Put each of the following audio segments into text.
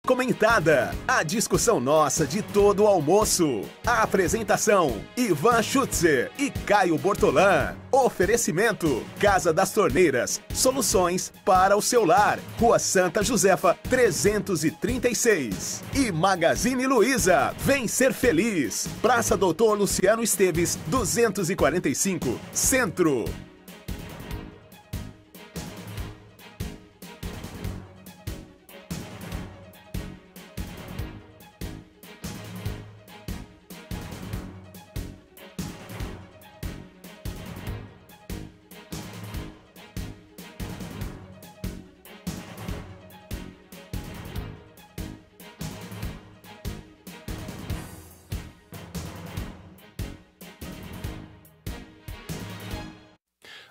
Comentada, a discussão nossa de todo o almoço. A apresentação, Ivan Schutzer e Caio Bortolã. Oferecimento, Casa das Torneiras, soluções para o seu lar. Rua Santa Josefa, 336. E Magazine Luiza, vem ser feliz. Praça Doutor Luciano Esteves, 245, Centro.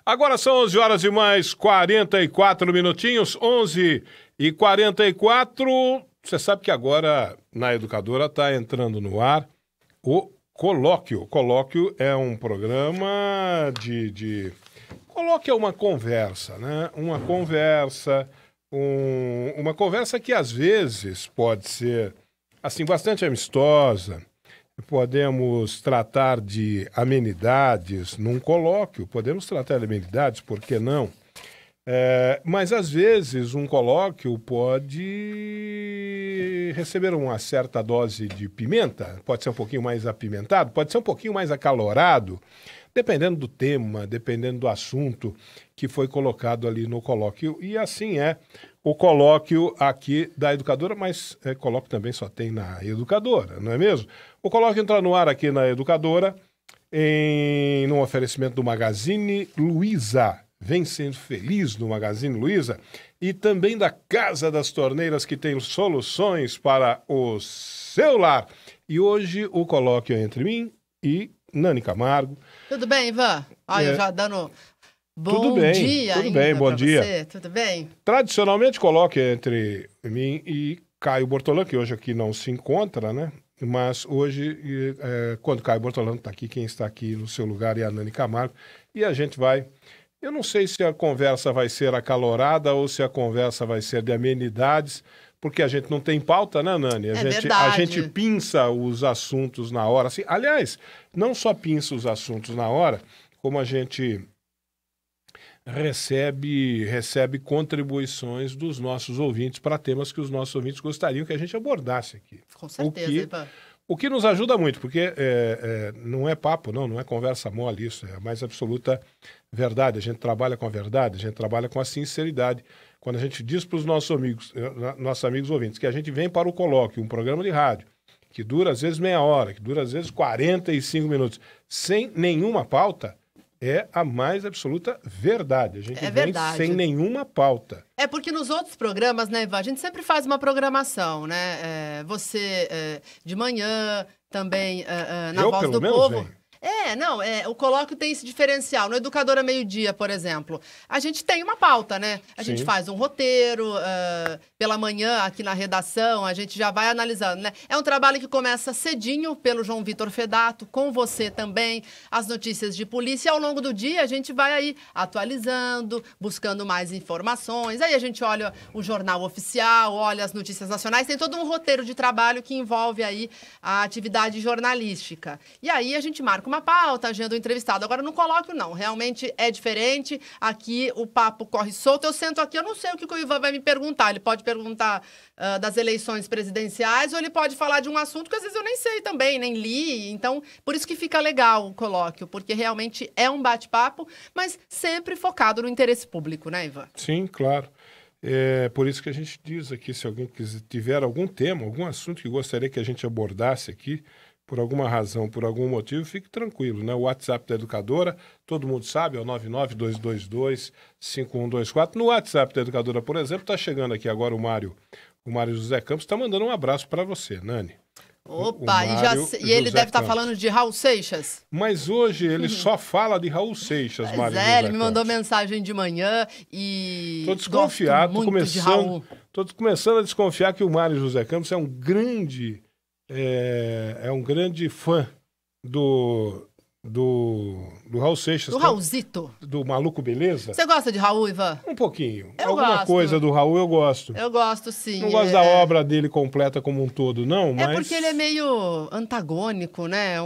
Agora são 11 horas e mais 44 minutinhos, 11h44. Você sabe que agora na Educadora está entrando no ar o Colóquio. O Colóquio é um programa Colóquio é uma conversa, né? Uma conversa que às vezes pode ser assim bastante amistosa. Podemos tratar de amenidades num colóquio, podemos tratar de amenidades, por que não? Mas, às vezes, um colóquio pode receber uma certa dose de pimenta, pode ser um pouquinho mais apimentado, pode ser um pouquinho mais acalorado, dependendo do tema, dependendo do assunto que foi colocado ali no colóquio. E assim é o colóquio aqui da Educadora, mas colóquio também só tem na Educadora, não é mesmo? O colóquio entra no ar aqui na Educadora, num oferecimento do Magazine Luiza. Vem sendo feliz no Magazine Luiza. E também da Casa das Torneiras, que tem soluções para o seu lar. E hoje o colóquio é entre mim e Nani Camargo. Tudo bem, Ivan? Olha, eu já dando tudo bem, dia tudo bem, bom dia. Você. Tudo bem? Tradicionalmente, colóquio é entre mim e Caio Bortolã, que hoje aqui não se encontra, né? Mas hoje, quando Caio Bortolã está aqui, quem está aqui no seu lugar é a Nani Camargo. E a gente vai... Eu não sei se a conversa vai ser acalorada ou se a conversa vai ser de amenidades, porque a gente não tem pauta, né, Nani? A gente pinça os assuntos na hora. Assim, aliás, não só pinça os assuntos na hora, como a gente recebe contribuições dos nossos ouvintes para temas que os nossos ouvintes gostariam que a gente abordasse aqui. Com certeza, O que nos ajuda muito, porque não é papo, não é conversa mole isso, é a mais absoluta verdade. A gente trabalha com a verdade, a gente trabalha com a sinceridade. Quando a gente diz para os nossos amigos ouvintes que a gente vem para o colóquio, um programa de rádio, que dura às vezes meia hora, que dura às vezes 45 minutos, sem nenhuma pauta, é a mais absoluta verdade. A gente vem sem nenhuma pauta. É porque nos outros programas, né, Ivan, a gente sempre faz uma programação, né? Você de manhã, também na Voz do Povo. O colóquio tem esse diferencial. No Educadora Meio-Dia, por exemplo, a gente tem uma pauta, né? A gente faz um roteiro, pela manhã aqui na redação, a gente já vai analisando, né? É um trabalho que começa cedinho pelo João Vitor Fedato, com você também, as notícias de polícia. E ao longo do dia a gente vai aí atualizando, buscando mais informações. Aí a gente olha o jornal oficial, olha as notícias nacionais. Tem todo um roteiro de trabalho que envolve aí a atividade jornalística. E aí a gente marca uma pauta, agenda o entrevistado. Agora, no colóquio, não. Realmente é diferente. Aqui o papo corre solto. Eu sento aqui, eu não sei o que o Ivan vai me perguntar. Ele pode perguntar das eleições presidenciais ou ele pode falar de um assunto que às vezes eu nem sei também, nem li. Então, por isso que fica legal o colóquio, porque realmente é um bate-papo, mas sempre focado no interesse público, né, Ivan? Sim, claro. É por isso que a gente diz aqui, se alguém tiver algum tema, algum assunto que gostaria que a gente abordasse aqui, por alguma razão, por algum motivo, fique tranquilo, né? O WhatsApp da Educadora, todo mundo sabe, é o 992225124. No WhatsApp da Educadora, por exemplo, está chegando aqui agora o Mário José Campos, está mandando um abraço para você, Nani. Opa, e ele deve estar falando de Raul Seixas. Mas hoje ele só fala de Raul Seixas, Mário José ele me mandou mensagem de manhã e... Tô desconfiado, tô começando a desconfiar que o Mário José Campos é um grande fã do Raul Seixas. Do Raulzito. Do Maluco Beleza. Você gosta de Raul, Ivan? Um pouquinho. Eu Alguma gosto. coisa do Raul eu gosto. Eu gosto, sim. Não gosto da obra dele completa como um todo, não, mas... É porque ele é meio antagônico, né?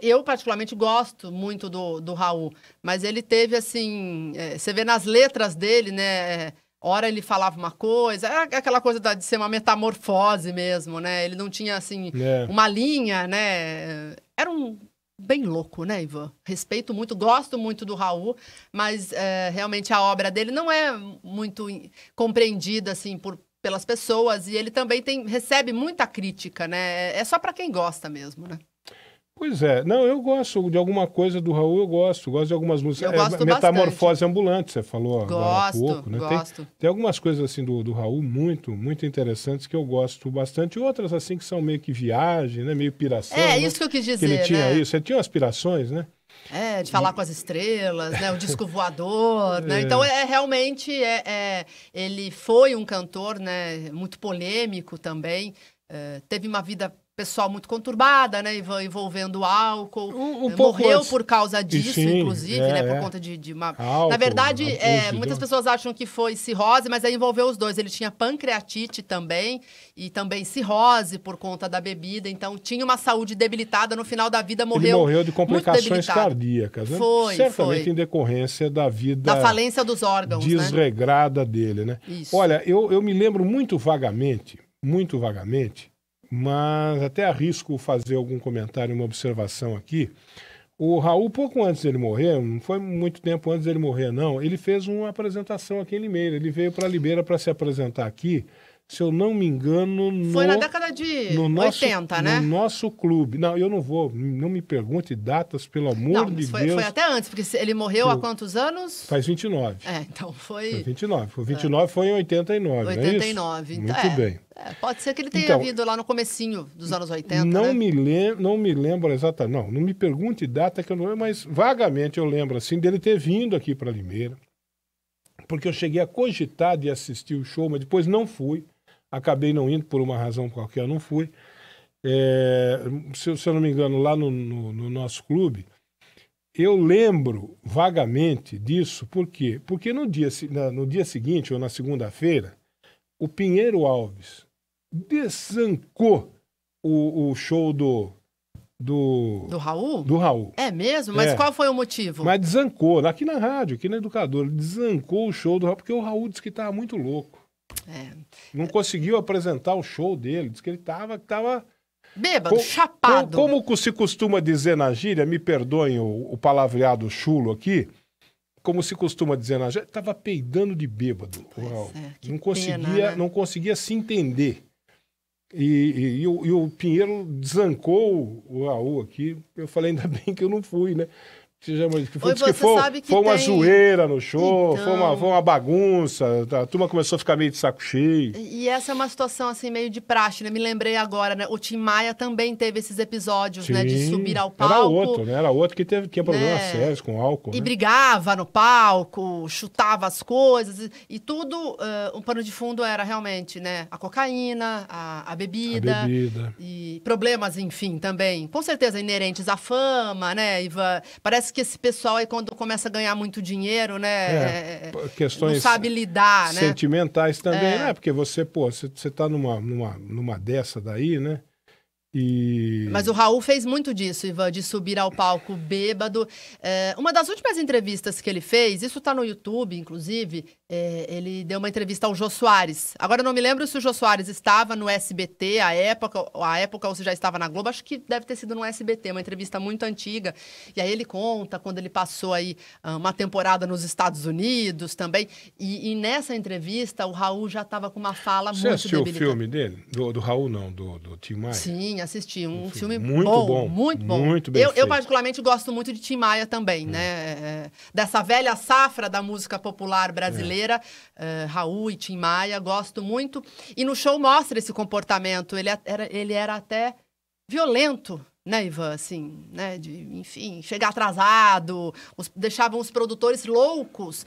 Eu particularmente gosto muito do Raul, mas ele teve, assim... você vê nas letras dele, né? Ora ele falava uma coisa, aquela coisa de ser uma metamorfose mesmo, né? Ele não tinha, assim, uma linha, né? Era bem louco, né, Ivan? Respeito muito, gosto muito do Raul, mas realmente a obra dele não é muito compreendida, assim, pelas pessoas, e ele também recebe muita crítica, né? É só para quem gosta mesmo, né? Pois é. Não, eu gosto de alguma coisa do Raul, eu gosto de algumas músicas. Eu gosto Metamorfose bastante. Ambulante, você falou agora há pouco, né? Gosto. Tem algumas coisas assim do Raul muito, muito interessantes que eu gosto bastante. Outras assim que são meio que viagem, né? Meio piração. Isso que eu quis dizer, que ele tinha né? isso. Ele tinha aspirações, né? De falar com as estrelas, né? O disco voador, né? Então, realmente, ele foi um cantor, né? Muito polêmico também. Teve uma vida pessoal muito conturbada, né? Envolvendo álcool. Morreu por causa disso, inclusive, né? Por conta de uma... Álcool, na verdade, muitas pessoas acham que foi cirrose, mas aí envolveu os dois. Ele tinha pancreatite também, e também cirrose por conta da bebida. Então, tinha uma saúde debilitada. No final da vida, morreu. Ele morreu de complicações cardíacas, né? Certamente em decorrência da vida... Da falência dos órgãos, desregrada dele, né? Isso. Olha, eu me lembro muito vagamente, mas até arrisco fazer algum comentário, uma observação aqui. O Raul, pouco antes dele morrer, não foi muito tempo antes dele morrer, não, ele fez uma apresentação aqui em Limeira. Ele veio para Limeira para se apresentar aqui, se eu não me engano... Foi na década de 80, né? No nosso clube. Não, eu não vou, não me pergunte datas, pelo amor de Deus. Foi até antes, porque ele morreu há quantos anos? Faz 29. Então foi... Foi 29. Foi 29, foi em 89, 89. Não é isso? Muito bem. Pode ser que ele tenha vindo lá no comecinho dos anos 80, não né? Não me lembro exatamente, não me pergunte data que eu não lembro, mas vagamente eu lembro, assim, dele ter vindo aqui para Limeira, porque eu cheguei a cogitar de assistir o show, mas depois não fui. Acabei não indo por uma razão qualquer, eu não fui. Se eu não me engano, lá no nosso clube, eu lembro vagamente disso. Por quê? Porque no dia seguinte, ou na segunda-feira, o Pinheiro Alves desancou o show do Raul? Do Raul. É mesmo? Mas qual foi o motivo? Mas desancou, aqui na rádio, aqui na Educadora, desancou o show do Raul, porque o Raul disse que estava muito louco. Não conseguiu apresentar o show dele, disse que ele estava bêbado, chapado. Como se costuma dizer na gíria, me perdoem o palavreado chulo aqui, como se costuma dizer na gíria, estava peidando de bêbado. Não conseguia se entender. E o Pinheiro desancou o Raul aqui. Eu falei, ainda bem que eu não fui, né? Foi uma zoeira no show, então... foi uma bagunça, a turma começou a ficar meio de saco cheio. E essa é uma situação assim meio de praxe, né? Me lembrei agora, né? O Tim Maia também teve esses episódios, né? De subir ao palco. Era outro que tinha problemas sérios com álcool. E brigava no palco, chutava as coisas, e tudo, um pano de fundo era realmente, né? A cocaína, a bebida. E problemas, enfim, também, com certeza inerentes à fama, né, Ivan? Parece que esse pessoal aí, quando começa a ganhar muito dinheiro, né? Questões não sabe lidar, né? Sentimentais também, né? Porque você tá numa dessa daí, né? Mas o Raul fez muito disso, Ivan, de subir ao palco bêbado. Uma das últimas entrevistas que ele fez, isso tá no YouTube, inclusive, ele deu uma entrevista ao Jô Soares. Agora, eu não me lembro se o Jô Soares estava no SBT à época ou se já estava na Globo. Acho que deve ter sido no SBT, uma entrevista muito antiga. E aí ele conta quando ele passou aí uma temporada nos Estados Unidos também. E nessa entrevista, o Raul já estava com uma fala muito debilitada. Você assistiu o filme dele? Do Raul, não, do Tim Maia? Sim, assisti. Um filme muito bom. Muito bom. Muito bem feito. Eu particularmente gosto muito de Tim Maia também, né? Dessa velha safra da música popular brasileira, Raul e Tim Maia, gosto muito. E no show mostra esse comportamento. Ele era até violento, né, Ivan? Assim, né? Enfim, chegar atrasado, deixavam os produtores loucos.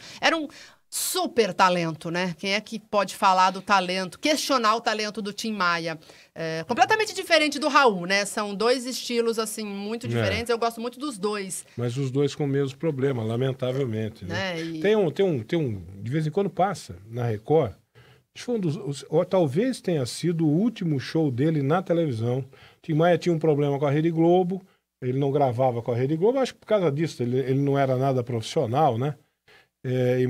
super talento, né? Quem é que pode falar do talento, questionar o talento do Tim Maia? Completamente diferente do Raul, né? São dois estilos, assim, muito diferentes. Eu gosto muito dos dois. Mas os dois com o mesmo problema, lamentavelmente. Né? De vez em quando passa na Record. Ou talvez tenha sido o último show dele na televisão. Tim Maia tinha um problema com a Rede Globo. Ele não gravava com a Rede Globo. Acho que por causa disso ele não era nada profissional, né?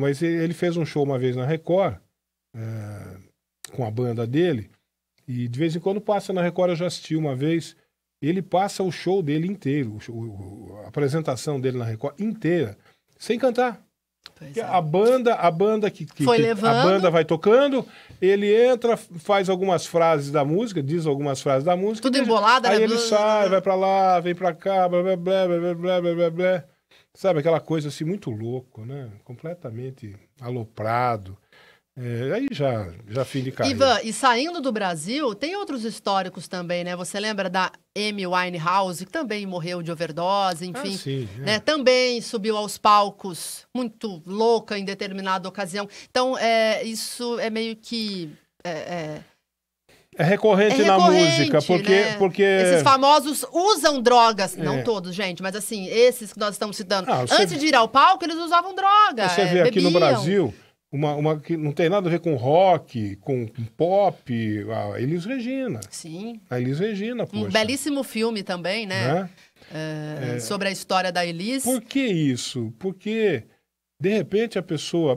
Mas ele fez um show uma vez na Record, com a banda dele, e de vez em quando passa na Record, eu já assisti uma vez, ele passa o show dele inteiro, a apresentação dele na Record inteira, sem cantar. A banda que a banda vai tocando, ele entra, faz algumas frases da música, diz algumas frases da música. Tudo embolado, aí ele sai, vai pra lá, vem pra cá, blá, blá, blá, blá, blá, blá, blá, blá. Sabe, aquela coisa assim, muito louco, né? Completamente aloprado. Aí já fim de carreira. Ivan, e saindo do Brasil, tem outros históricos também, né? Você lembra da Amy Winehouse, que também morreu de overdose, enfim. Sim, né? Também subiu aos palcos, muito louca em determinada ocasião. Então, isso é meio que... É recorrente na música, porque... Esses famosos usam drogas, não todos, gente, mas assim, esses que nós estamos citando, antes de ir ao palco, eles usavam droga, Você vê aqui no Brasil, uma que não tem nada a ver com rock, com pop, a Elis Regina. Sim. A Elis Regina, poxa. Um belíssimo filme também, né? Sobre a história da Elis. Por que isso? Porque... De repente a pessoa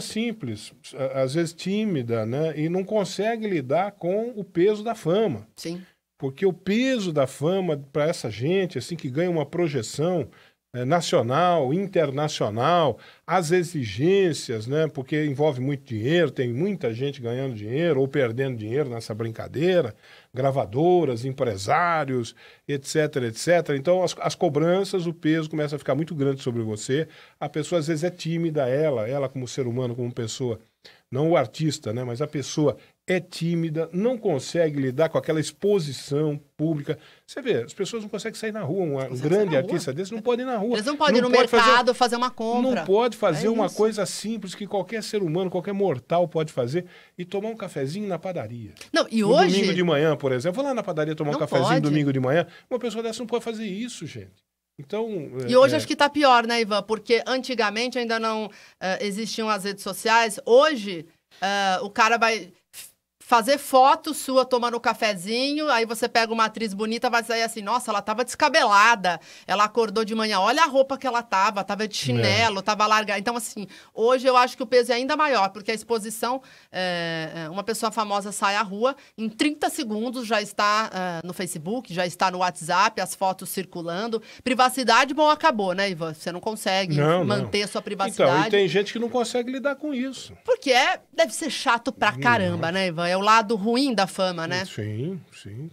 simples, às vezes tímida, né? E não consegue lidar com o peso da fama. Sim. Porque o peso da fama para essa gente, assim, que ganha uma projeção nacional, internacional, as exigências, né? Porque envolve muito dinheiro, tem muita gente ganhando dinheiro ou perdendo dinheiro nessa brincadeira, gravadoras, empresários, etc, etc. Então, as cobranças, o peso começa a ficar muito grande sobre você. A pessoa, às vezes, é tímida, ela como ser humano, como pessoa, não o artista, né? Mas a pessoa é tímida, não consegue lidar com aquela exposição pública. Você vê, as pessoas não conseguem sair na rua. Um grande artista desse não pode ir na rua. Eles não podem ir no mercado fazer uma compra. Não pode fazer uma coisa simples que qualquer ser humano, qualquer mortal pode fazer e tomar um cafezinho na padaria. Não, e hoje... domingo de manhã, por exemplo. Vou lá na padaria tomar um cafezinho domingo de manhã. Uma pessoa dessa não pode fazer isso, gente. Então, e hoje acho que está pior, né, Ivan? Porque antigamente ainda não existiam as redes sociais. Hoje, o cara vai fazer foto sua tomando um cafezinho, aí você pega uma atriz bonita, vai sair assim, nossa, ela tava descabelada, ela acordou de manhã, olha a roupa que ela tava de chinelo, tava largada. Então, assim, hoje eu acho que o peso é ainda maior, porque a exposição, uma pessoa famosa sai à rua, em 30 segundos já está no Facebook, já está no WhatsApp, as fotos circulando. Privacidade, bom, acabou, né, Ivan? Você não consegue manter a sua privacidade. Então, e tem gente que não consegue lidar com isso. Porque deve ser chato pra caramba, né, Ivan? É o lado ruim da fama, né? Sim, sim.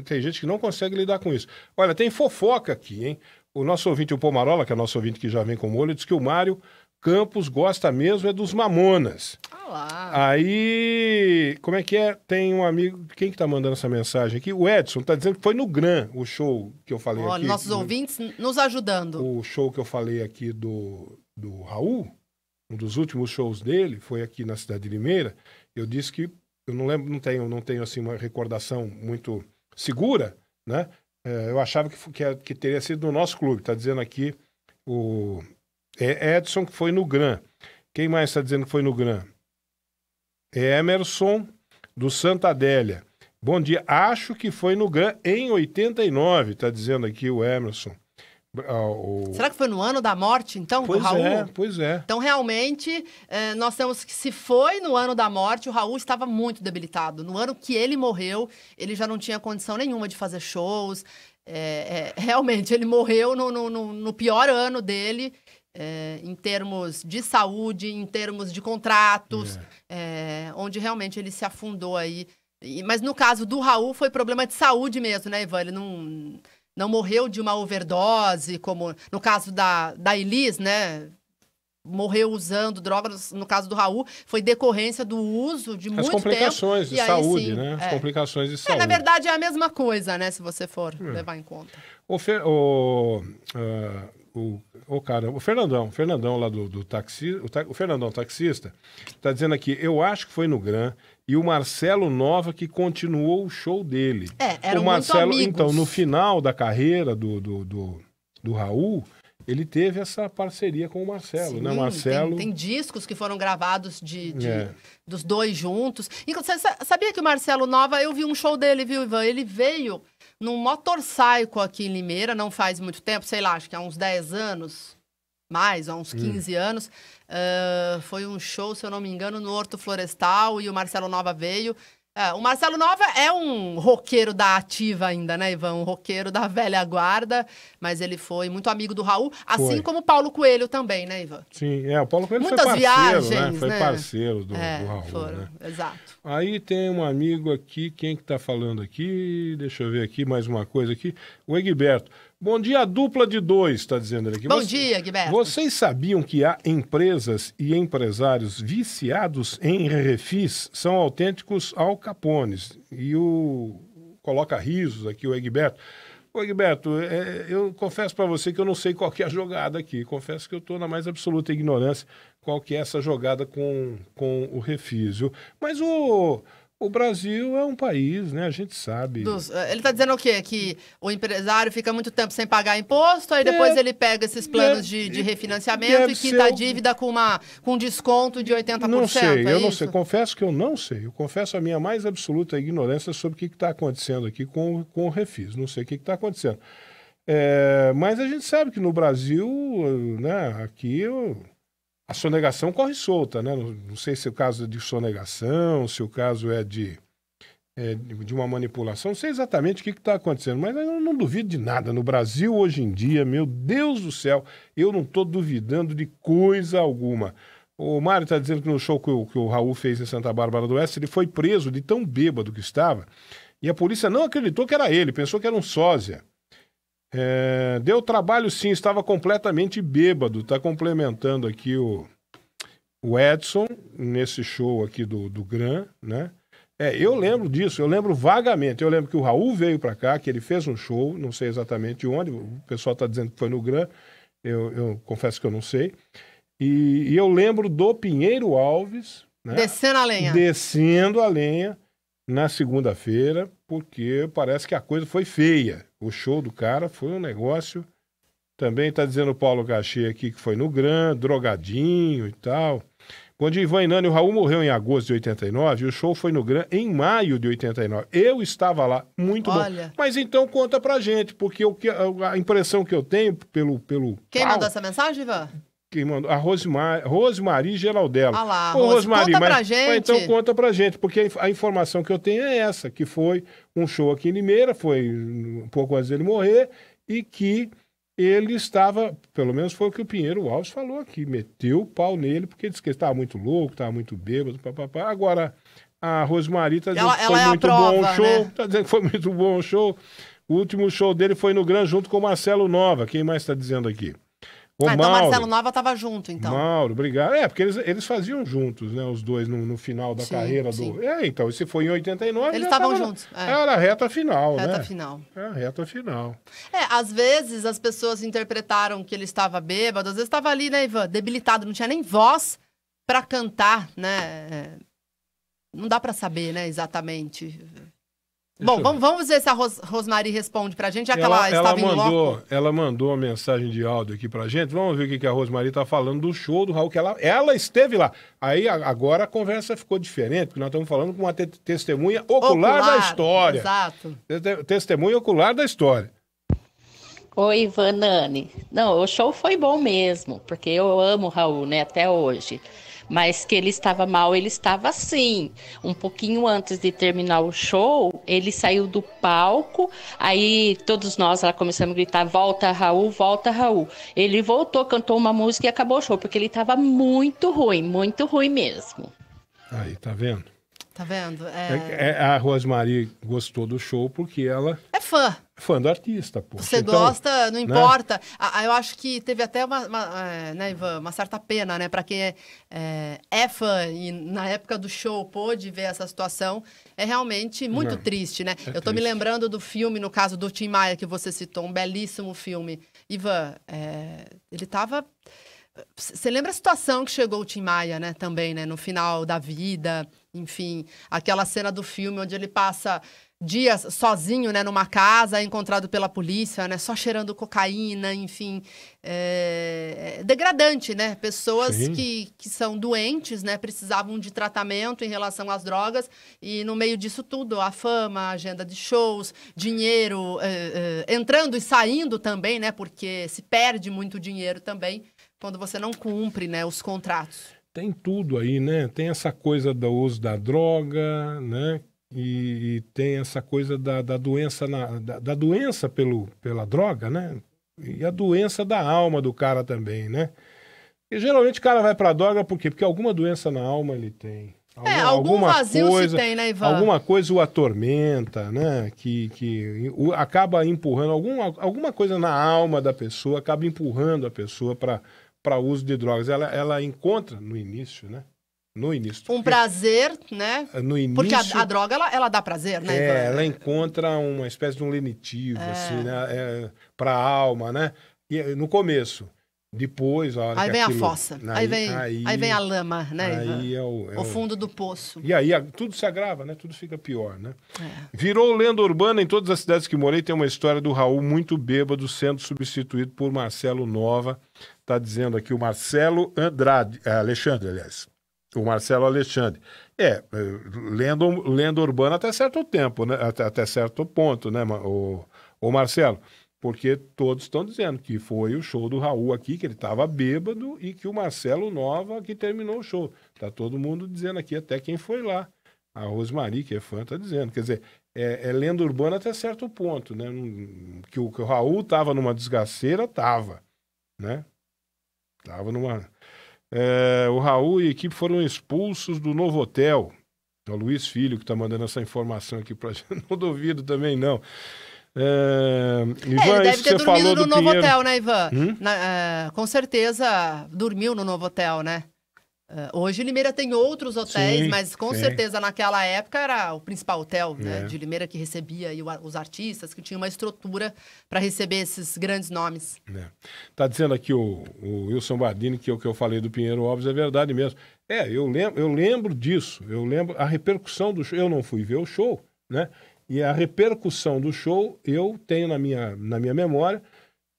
Tem gente que não consegue lidar com isso. Olha, tem fofoca aqui, hein? O nosso ouvinte, o Pomarola, que é nosso ouvinte que já vem com molho, diz que o Mário Campos gosta mesmo dos Mamonas. Ah lá. Aí, como é que é? Tem um amigo, quem que tá mandando essa mensagem aqui? O Edson tá dizendo que foi no Gran, o show que eu falei aqui. Nossos ouvintes nos ajudando. O show que eu falei aqui do Raul, um dos últimos shows dele, foi aqui na cidade de Limeira. Eu disse que eu não lembro, não tenho assim uma recordação muito segura, né? Eu achava que teria sido no nosso clube. Está dizendo aqui o Edson que foi no Gran. Quem mais está dizendo que foi no Gran? Emerson do Santa Adélia. Bom dia. Acho que foi no Gran em 89. Está dizendo aqui o Emerson. Será que foi no ano da morte, então, do Raul? Pois é. Então, realmente, nós temos que, se foi no ano da morte, o Raul estava muito debilitado. No ano que ele morreu, ele já não tinha condição nenhuma de fazer shows. Realmente, ele morreu no pior ano dele, em termos de saúde, em termos de contratos, onde realmente ele se afundou aí. Mas no caso do Raul, foi problema de saúde mesmo, né, Ivan? Ele não morreu de uma overdose, como no caso da Elis, né? Morreu usando drogas. No caso do Raul, foi decorrência do uso de muito tempo. As complicações de saúde, né? As complicações de saúde. Na verdade, é a mesma coisa, né? Se você for levar em conta. o Fernandão lá do taxi, o Fernandão taxista, tá dizendo aqui, eu acho que foi no Gran, e o Marcelo Nova que continuou o show dele. Eram o Marcelo, muito amigos. Então, no final da carreira do Raul, ele teve essa parceria com o Marcelo, né? Marcelo... Tem discos que foram gravados dos dois juntos. Inclusive, você sabia que o Marcelo Nova, eu vi um show dele, viu, Ivan? Ele veio num motorcycle aqui em Limeira, não faz muito tempo, sei lá, acho que há uns 10 anos, há uns 15 anos. Foi um show, se eu não me engano, no Horto Florestal, e o Marcelo Nova veio. O Marcelo Nova é um roqueiro da ativa ainda, né, Ivan? Um roqueiro da velha guarda, mas ele foi muito amigo do Raul, assim como o Paulo Coelho também, né, Ivan? Sim, o Paulo Coelho Muitas foi parceiro, viagens, né? Foi parceiro do Raul, foram, né? Exato. Aí tem um amigo aqui, quem que tá falando aqui? Deixa eu ver aqui, mais uma coisa aqui. O Egberto. Bom dia, dupla de 2, tá dizendo ele aqui. Bom dia, Egberto. Vocês sabiam que há empresas e empresários viciados em refis? São autênticos Al Capones. E coloca risos aqui o Egberto. Ô, Egberto, eu confesso para você que eu não sei qual que é a jogada aqui. Confesso que eu estou na mais absoluta ignorância qual que é essa jogada com o refis, viu? Mas o Brasil é um país, né? A gente sabe. Ele está dizendo o quê? Que o empresário fica muito tempo sem pagar imposto, aí depois ele pega esses planos de refinanciamento e quita a dívida com desconto de 80%. Não sei, eu não sei. Confesso que eu não sei. Eu confesso a minha mais absoluta ignorância sobre o que está acontecendo aqui com o refis. Não sei o que está acontecendo. Mas a gente sabe que no Brasil, né, aqui... A sonegação corre solta, né? Não sei se é o caso de sonegação, se o caso é de uma manipulação, não sei exatamente o que está acontecendo, mas eu não duvido de nada. No Brasil, hoje em dia, meu Deus do céu, eu não estou duvidando de coisa alguma. O Mário está dizendo que no show que o Raul fez em Santa Bárbara do Oeste, ele foi preso de tão bêbado que estava, e a polícia não acreditou que era ele, pensou que era um sósia. Deu trabalho sim, estava completamente bêbado. Está complementando aqui o Edson nesse show aqui do Gran, né? Eu lembro disso, eu lembro vagamente. Eu lembro que o Raul veio para cá, que ele fez um show, não sei exatamente onde, o pessoal está dizendo que foi no Gran, eu confesso que eu não sei. E eu lembro do Pinheiro Alves, né? Descendo a lenha na segunda-feira, porque parece que a coisa foi feia. O show do cara foi um negócio. Também está dizendo o Paulo Gachê aqui que foi no Gran, drogadinho e tal. Bom dia, Ivan e Nani. O Raul morreu em agosto de 89 e o show foi no Gran em maio de 89. Eu estava lá, muito bom. Mas então conta pra gente, porque a impressão que eu tenho pelo Quem mandou essa mensagem, Ivan? Quem mandou? A Rosmari Geraldella. Lá, Rosmari, conta pra gente. Mas então conta pra gente, porque a informação que eu tenho é essa, que foi um show aqui em Limeira, foi um pouco antes dele morrer, e que ele estava, pelo menos foi o que o Pinheiro Alves falou aqui, meteu o pau nele, porque disse que ele estava muito louco, estava muito bêbado, papapá. Agora, a Rosmari está dizendo que foi muito bom o show, né? Tá dizendo que foi muito bom o show. O último show dele foi no Gran junto com o Marcelo Nova. Quem mais está dizendo aqui? Então o Marcelo Nova estava junto, então. Mauro, obrigado. Porque eles faziam juntos, né? Os dois no final da carreira do... então, se foi em 89... Eles estavam juntos. Era a reta final, né? Reta final. É a reta final. Às vezes as pessoas interpretaram que ele estava bêbado, às vezes estava ali, né, Ivan, debilitado, não tinha nem voz para cantar, né? Não dá para saber, né, exatamente... Bom, vamos ver se a Rosmari responde pra gente, já que ela estava em loco. Ela mandou uma mensagem de áudio aqui pra gente. Vamos ver o que a Rosmari tá falando do show do Raul, que ela esteve lá. Aí agora a conversa ficou diferente, porque nós estamos falando com uma testemunha ocular da história. Exato. Testemunha ocular da história. Oi, Ivan, Nani. Não, o show foi bom mesmo, porque eu amo o Raul, né, até hoje. Mas que ele estava mal, ele estava sim. Um pouquinho antes de terminar o show, ele saiu do palco, aí todos nós lá começamos a gritar, volta Raul, volta Raul. Ele voltou, cantou uma música e acabou o show, porque ele estava muito ruim mesmo. Aí, tá vendo? Tá vendo? A Rosmari gostou do show porque ela... É fã. Fã do artista, pô. Você gosta, não importa. Né? Eu acho que teve até né, Ivan, uma certa pena, né? Para quem é fã e na época do show pôde ver essa situação, é realmente muito triste, né? Eu tô me lembrando do filme, no caso do Tim Maia, que você citou, um belíssimo filme. Ivan, ele tava... Você lembra a situação que chegou o Tim Maia, né? Também, né? No final da vida, enfim. Aquela cena do filme onde ele passa... dias sozinho, né, numa casa, encontrado pela polícia, né, só cheirando cocaína, enfim, degradante, né, pessoas que são doentes, né, precisavam de tratamento em relação às drogas e no meio disso tudo, a fama, a agenda de shows, dinheiro, entrando e saindo também, né, porque se perde muito dinheiro também quando você não cumpre, né, os contratos. Tem tudo aí, né, tem essa coisa do uso da droga, né, e tem essa coisa da doença, da doença pela droga, né? E a doença da alma do cara também, né? E geralmente o cara vai pra droga por quê? Porque alguma doença na alma ele tem. Algum vazio se tem, né, Ivan? Alguma coisa o atormenta, né? Que acaba empurrando, alguma coisa na alma da pessoa acaba empurrando a pessoa para uso de drogas. Ela encontra no início, né? No início. Prazer, né? No início, porque a droga, ela dá prazer, né? Ela encontra uma espécie de um lenitivo, assim, né? Para a alma, né? E no começo. Depois, a hora aí que vem aquilo... a fossa. Aí vem a lama, né? Aí o fundo do poço. E aí tudo se agrava, né? Tudo fica pior, né? Virou lenda urbana. Em todas as cidades que morei tem uma história do Raul muito bêbado sendo substituído por Marcelo Nova. Tá dizendo aqui o Marcelo Andrade, Alexandre, aliás. O Marcelo Alexandre. Lenda urbana até certo tempo, né? Até certo ponto, né, o Marcelo? Porque todos estão dizendo que foi o show do Raul aqui, que ele estava bêbado e que o Marcelo Nova que terminou o show. Tá todo mundo dizendo aqui, até quem foi lá. A Rosmari, que é fã, tá dizendo. Quer dizer, é lenda urbana até certo ponto, né? Que o Raul estava numa desgaceira, tava, né? Tava numa... o Raul e a equipe foram expulsos do novo hotel. É o Luiz Filho que está mandando essa informação aqui para gente. Não duvido também, não. Ivan, ele deve ter dormido no novo hotel, né, Ivan? Com certeza dormiu no novo hotel, né? Hoje Limeira tem outros hotéis, mas com certeza naquela época era o principal hotel, né, de Limeira, que recebia aí os artistas, que tinha uma estrutura para receber esses grandes nomes. Tá dizendo aqui o Wilson Bardini que o que eu falei do Pinheiro Alves é verdade mesmo. Eu lembro disso, eu lembro a repercussão do show. Eu não fui ver o show, né? E a repercussão do show eu tenho na minha memória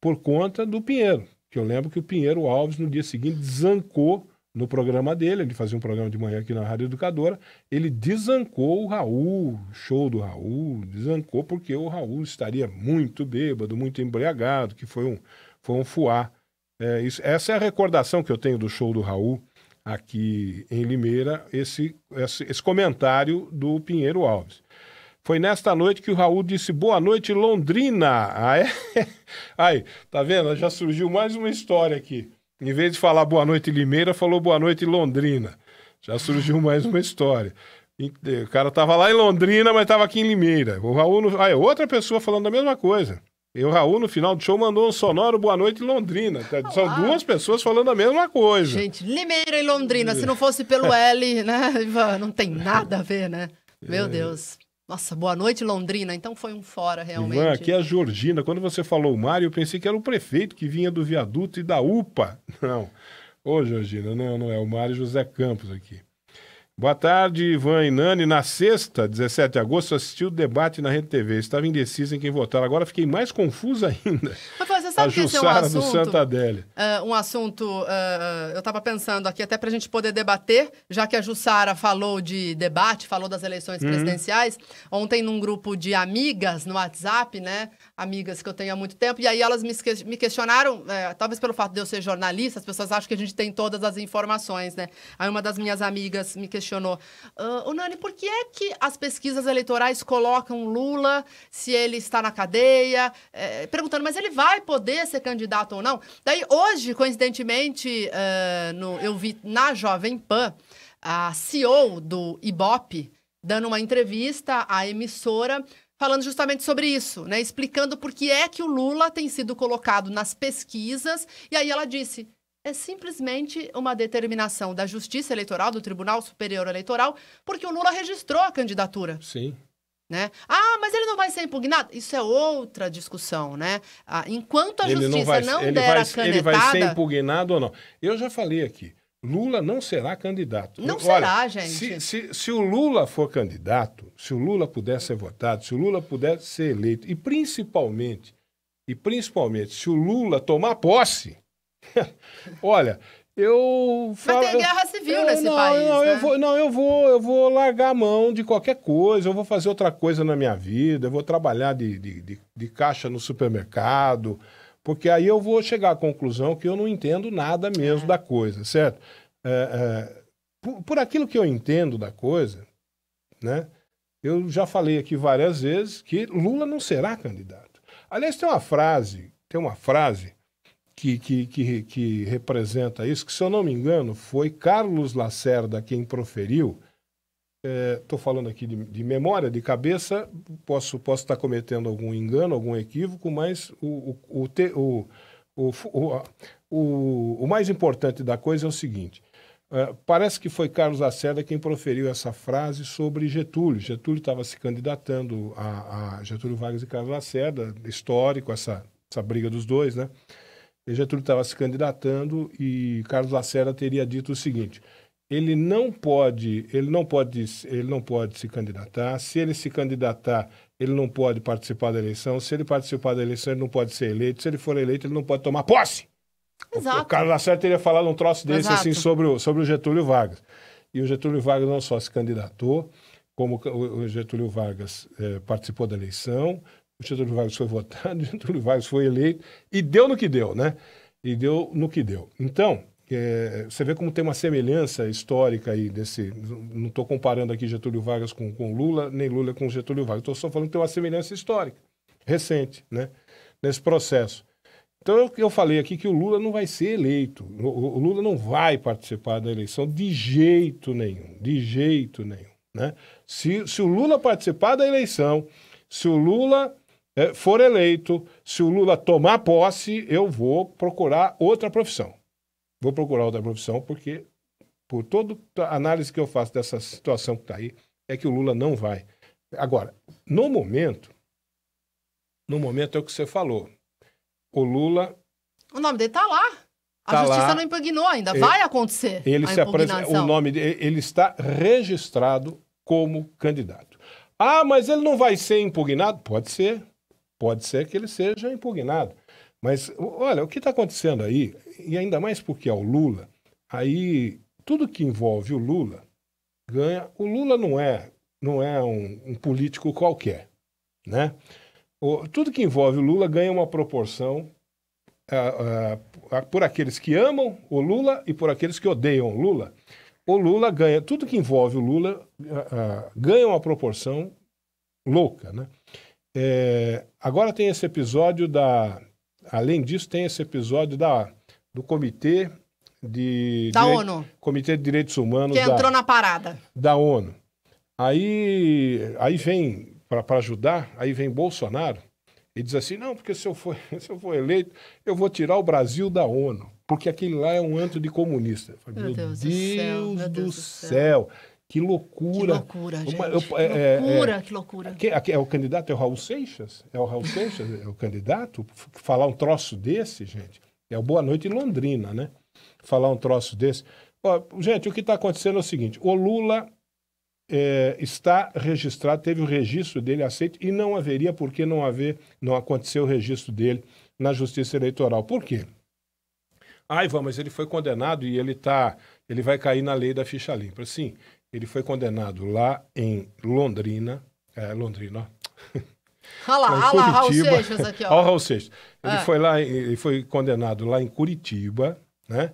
por conta do Pinheiro, que eu lembro que o Pinheiro Alves no dia seguinte desancou no programa dele, ele fazia um programa de manhã aqui na Rádio Educadora, ele desancou o Raul, show do Raul, desancou porque o Raul estaria muito bêbado, muito embriagado, que foi um fuá. Essa é a recordação que eu tenho do show do Raul aqui em Limeira, esse comentário do Pinheiro Alves. Foi nesta noite que o Raul disse boa noite, Londrina. Aí, tá vendo? Já surgiu mais uma história aqui. Em vez de falar boa noite Limeira, falou boa noite Londrina. Já surgiu mais uma história. O cara tava lá em Londrina, mas tava aqui em Limeira. O Raul... outra pessoa falando a mesma coisa. E o Raul, no final do show, mandou um sonoro boa noite Londrina. São duas pessoas falando a mesma coisa. Gente, Limeira e Londrina, se não fosse pelo L, né, Ivan? Não tem nada a ver, né? Meu Deus. Nossa, boa noite, Londrina. Então foi um fora, realmente. Ivan, aqui é a Georgina. Quando você falou o Mário, eu pensei que era o prefeito que vinha do viaduto e da UPA. Não. Ô, Georgina, não é o Mário José Campos aqui. Boa tarde, Ivan e Nani. Na sexta, 17 de agosto, assisti o debate na Rede TV. Estava indecisa em quem votar. Agora fiquei mais confusa ainda. Mas você sabe que esse é um assunto... do Santa Adélia. Um assunto... eu estava pensando aqui, até para a gente poder debater, já que a Jussara falou de debate, falou das eleições presidenciais. Ontem, num grupo de amigas no WhatsApp, né? Amigas que eu tenho há muito tempo. E aí elas me questionaram, talvez pelo fato de eu ser jornalista, as pessoas acham que a gente tem todas as informações, né? Aí uma das minhas amigas me questionou, Nani, por que é que as pesquisas eleitorais colocam Lula se ele está na cadeia? Perguntando, mas ele vai poder ser candidato ou não? Daí, hoje, coincidentemente, eu vi na Jovem Pan a CEO do Ibope dando uma entrevista à emissora falando justamente sobre isso, né? Explicando por que é que o Lula tem sido colocado nas pesquisas. E aí ela disse, é simplesmente uma determinação da Justiça Eleitoral, do Tribunal Superior Eleitoral, porque o Lula registrou a candidatura. Sim. Né? Ah, mas ele não vai ser impugnado? Isso é outra discussão, né? Enquanto a Justiça não der a canetada... Ele vai ser impugnado ou não? Eu já falei aqui, Lula não será candidato. Não será, gente. Se o Lula for candidato, se o Lula puder ser votado, se o Lula puder ser eleito, e principalmente, se o Lula tomar posse, olha, Vai ter guerra civil nesse país, né? Eu vou largar a mão de qualquer coisa, eu vou fazer outra coisa na minha vida, eu vou trabalhar de caixa no supermercado, porque aí eu vou chegar à conclusão que eu não entendo nada mesmo da coisa, certo? Por aquilo que eu entendo da coisa, né? Eu já falei aqui várias vezes que Lula não será candidato. Aliás, tem uma frase que representa isso, que, se eu não me engano, foi Carlos Lacerda quem proferiu. Estou falando aqui de memória, de cabeça, posso estar cometendo algum engano, algum equívoco, mas o mais importante da coisa é o seguinte, parece que foi Carlos Lacerda quem proferiu essa frase sobre Getúlio. Getúlio estava se candidatando a Getúlio Vargas e Carlos Lacerda, histórico, essa briga dos dois, né? E Getúlio estava se candidatando e Carlos Lacerda teria dito o seguinte, ele não pode se candidatar, se ele se candidatar, ele não pode participar da eleição, se ele participar da eleição, ele não pode ser eleito, se ele for eleito, ele não pode tomar posse. Exato. O Carlos Lacerda teria falado um troço desse assim sobre o Getúlio Vargas. E o Getúlio Vargas não só se candidatou, como o Getúlio Vargas participou da eleição, o Getúlio Vargas foi votado, o Getúlio Vargas foi eleito e deu no que deu, né? E deu no que deu. Então, você vê como tem uma semelhança histórica aí desse... Não estou comparando aqui Getúlio Vargas com Lula, nem Lula com Getúlio Vargas. Estou só falando que tem uma semelhança histórica, recente, né? Nesse processo. Então, eu falei aqui que o Lula não vai ser eleito. O Lula não vai participar da eleição de jeito nenhum. De jeito nenhum, né? Se o Lula participar da eleição, se o Lula for eleito, se o Lula tomar posse, eu vou procurar outra profissão. Vou procurar outra profissão porque, por toda a análise que eu faço dessa situação que está aí, é que o Lula não vai. Agora, no momento é o que você falou. O Lula... O nome dele está lá. A Justiça não impugnou ainda. Vai acontecer a impugnação. O nome dele, ele está registrado como candidato. Ah, mas ele não vai ser impugnado? Pode ser. Pode ser que ele seja impugnado. Mas, olha, o que está acontecendo aí, e ainda mais porque é o Lula, aí tudo que envolve o Lula ganha. O Lula não é um político qualquer, né? Tudo que envolve o Lula ganha uma proporção por aqueles que amam o Lula e por aqueles que odeiam o Lula. O Lula ganha, tudo que envolve o Lula ganha uma proporção louca, né? Agora tem esse episódio além disso, tem esse episódio do Comitê ONU. Comitê de Direitos Humanos. Que entrou na parada. Da ONU. Aí vem, para ajudar, aí vem Bolsonaro e diz assim, não, porque se eu for eleito, eu vou tirar o Brasil da ONU, porque aquele lá é um antro de comunista. Meu Deus do céu. Que loucura. Que loucura, gente. Que loucura. É o candidato? É o Raul Seixas? É o Raul Seixas? É o candidato? Falar um troço desse, gente? É o Boa Noite em Londrina, né? Falar um troço desse. Gente, o que está acontecendo é o seguinte. O Lula está registrado, teve o registro dele aceito e não haveria por que não acontecer o registro dele na Justiça Eleitoral. Por quê? Ivan, mas ele foi condenado e ele vai cair na lei da ficha limpa. Sim. Ele foi condenado lá em Londrina. Londrina, ó. Olha lá, Raul Seixas aqui, ó. Olha o Raul Seixas. Ele foi condenado lá em Curitiba, né?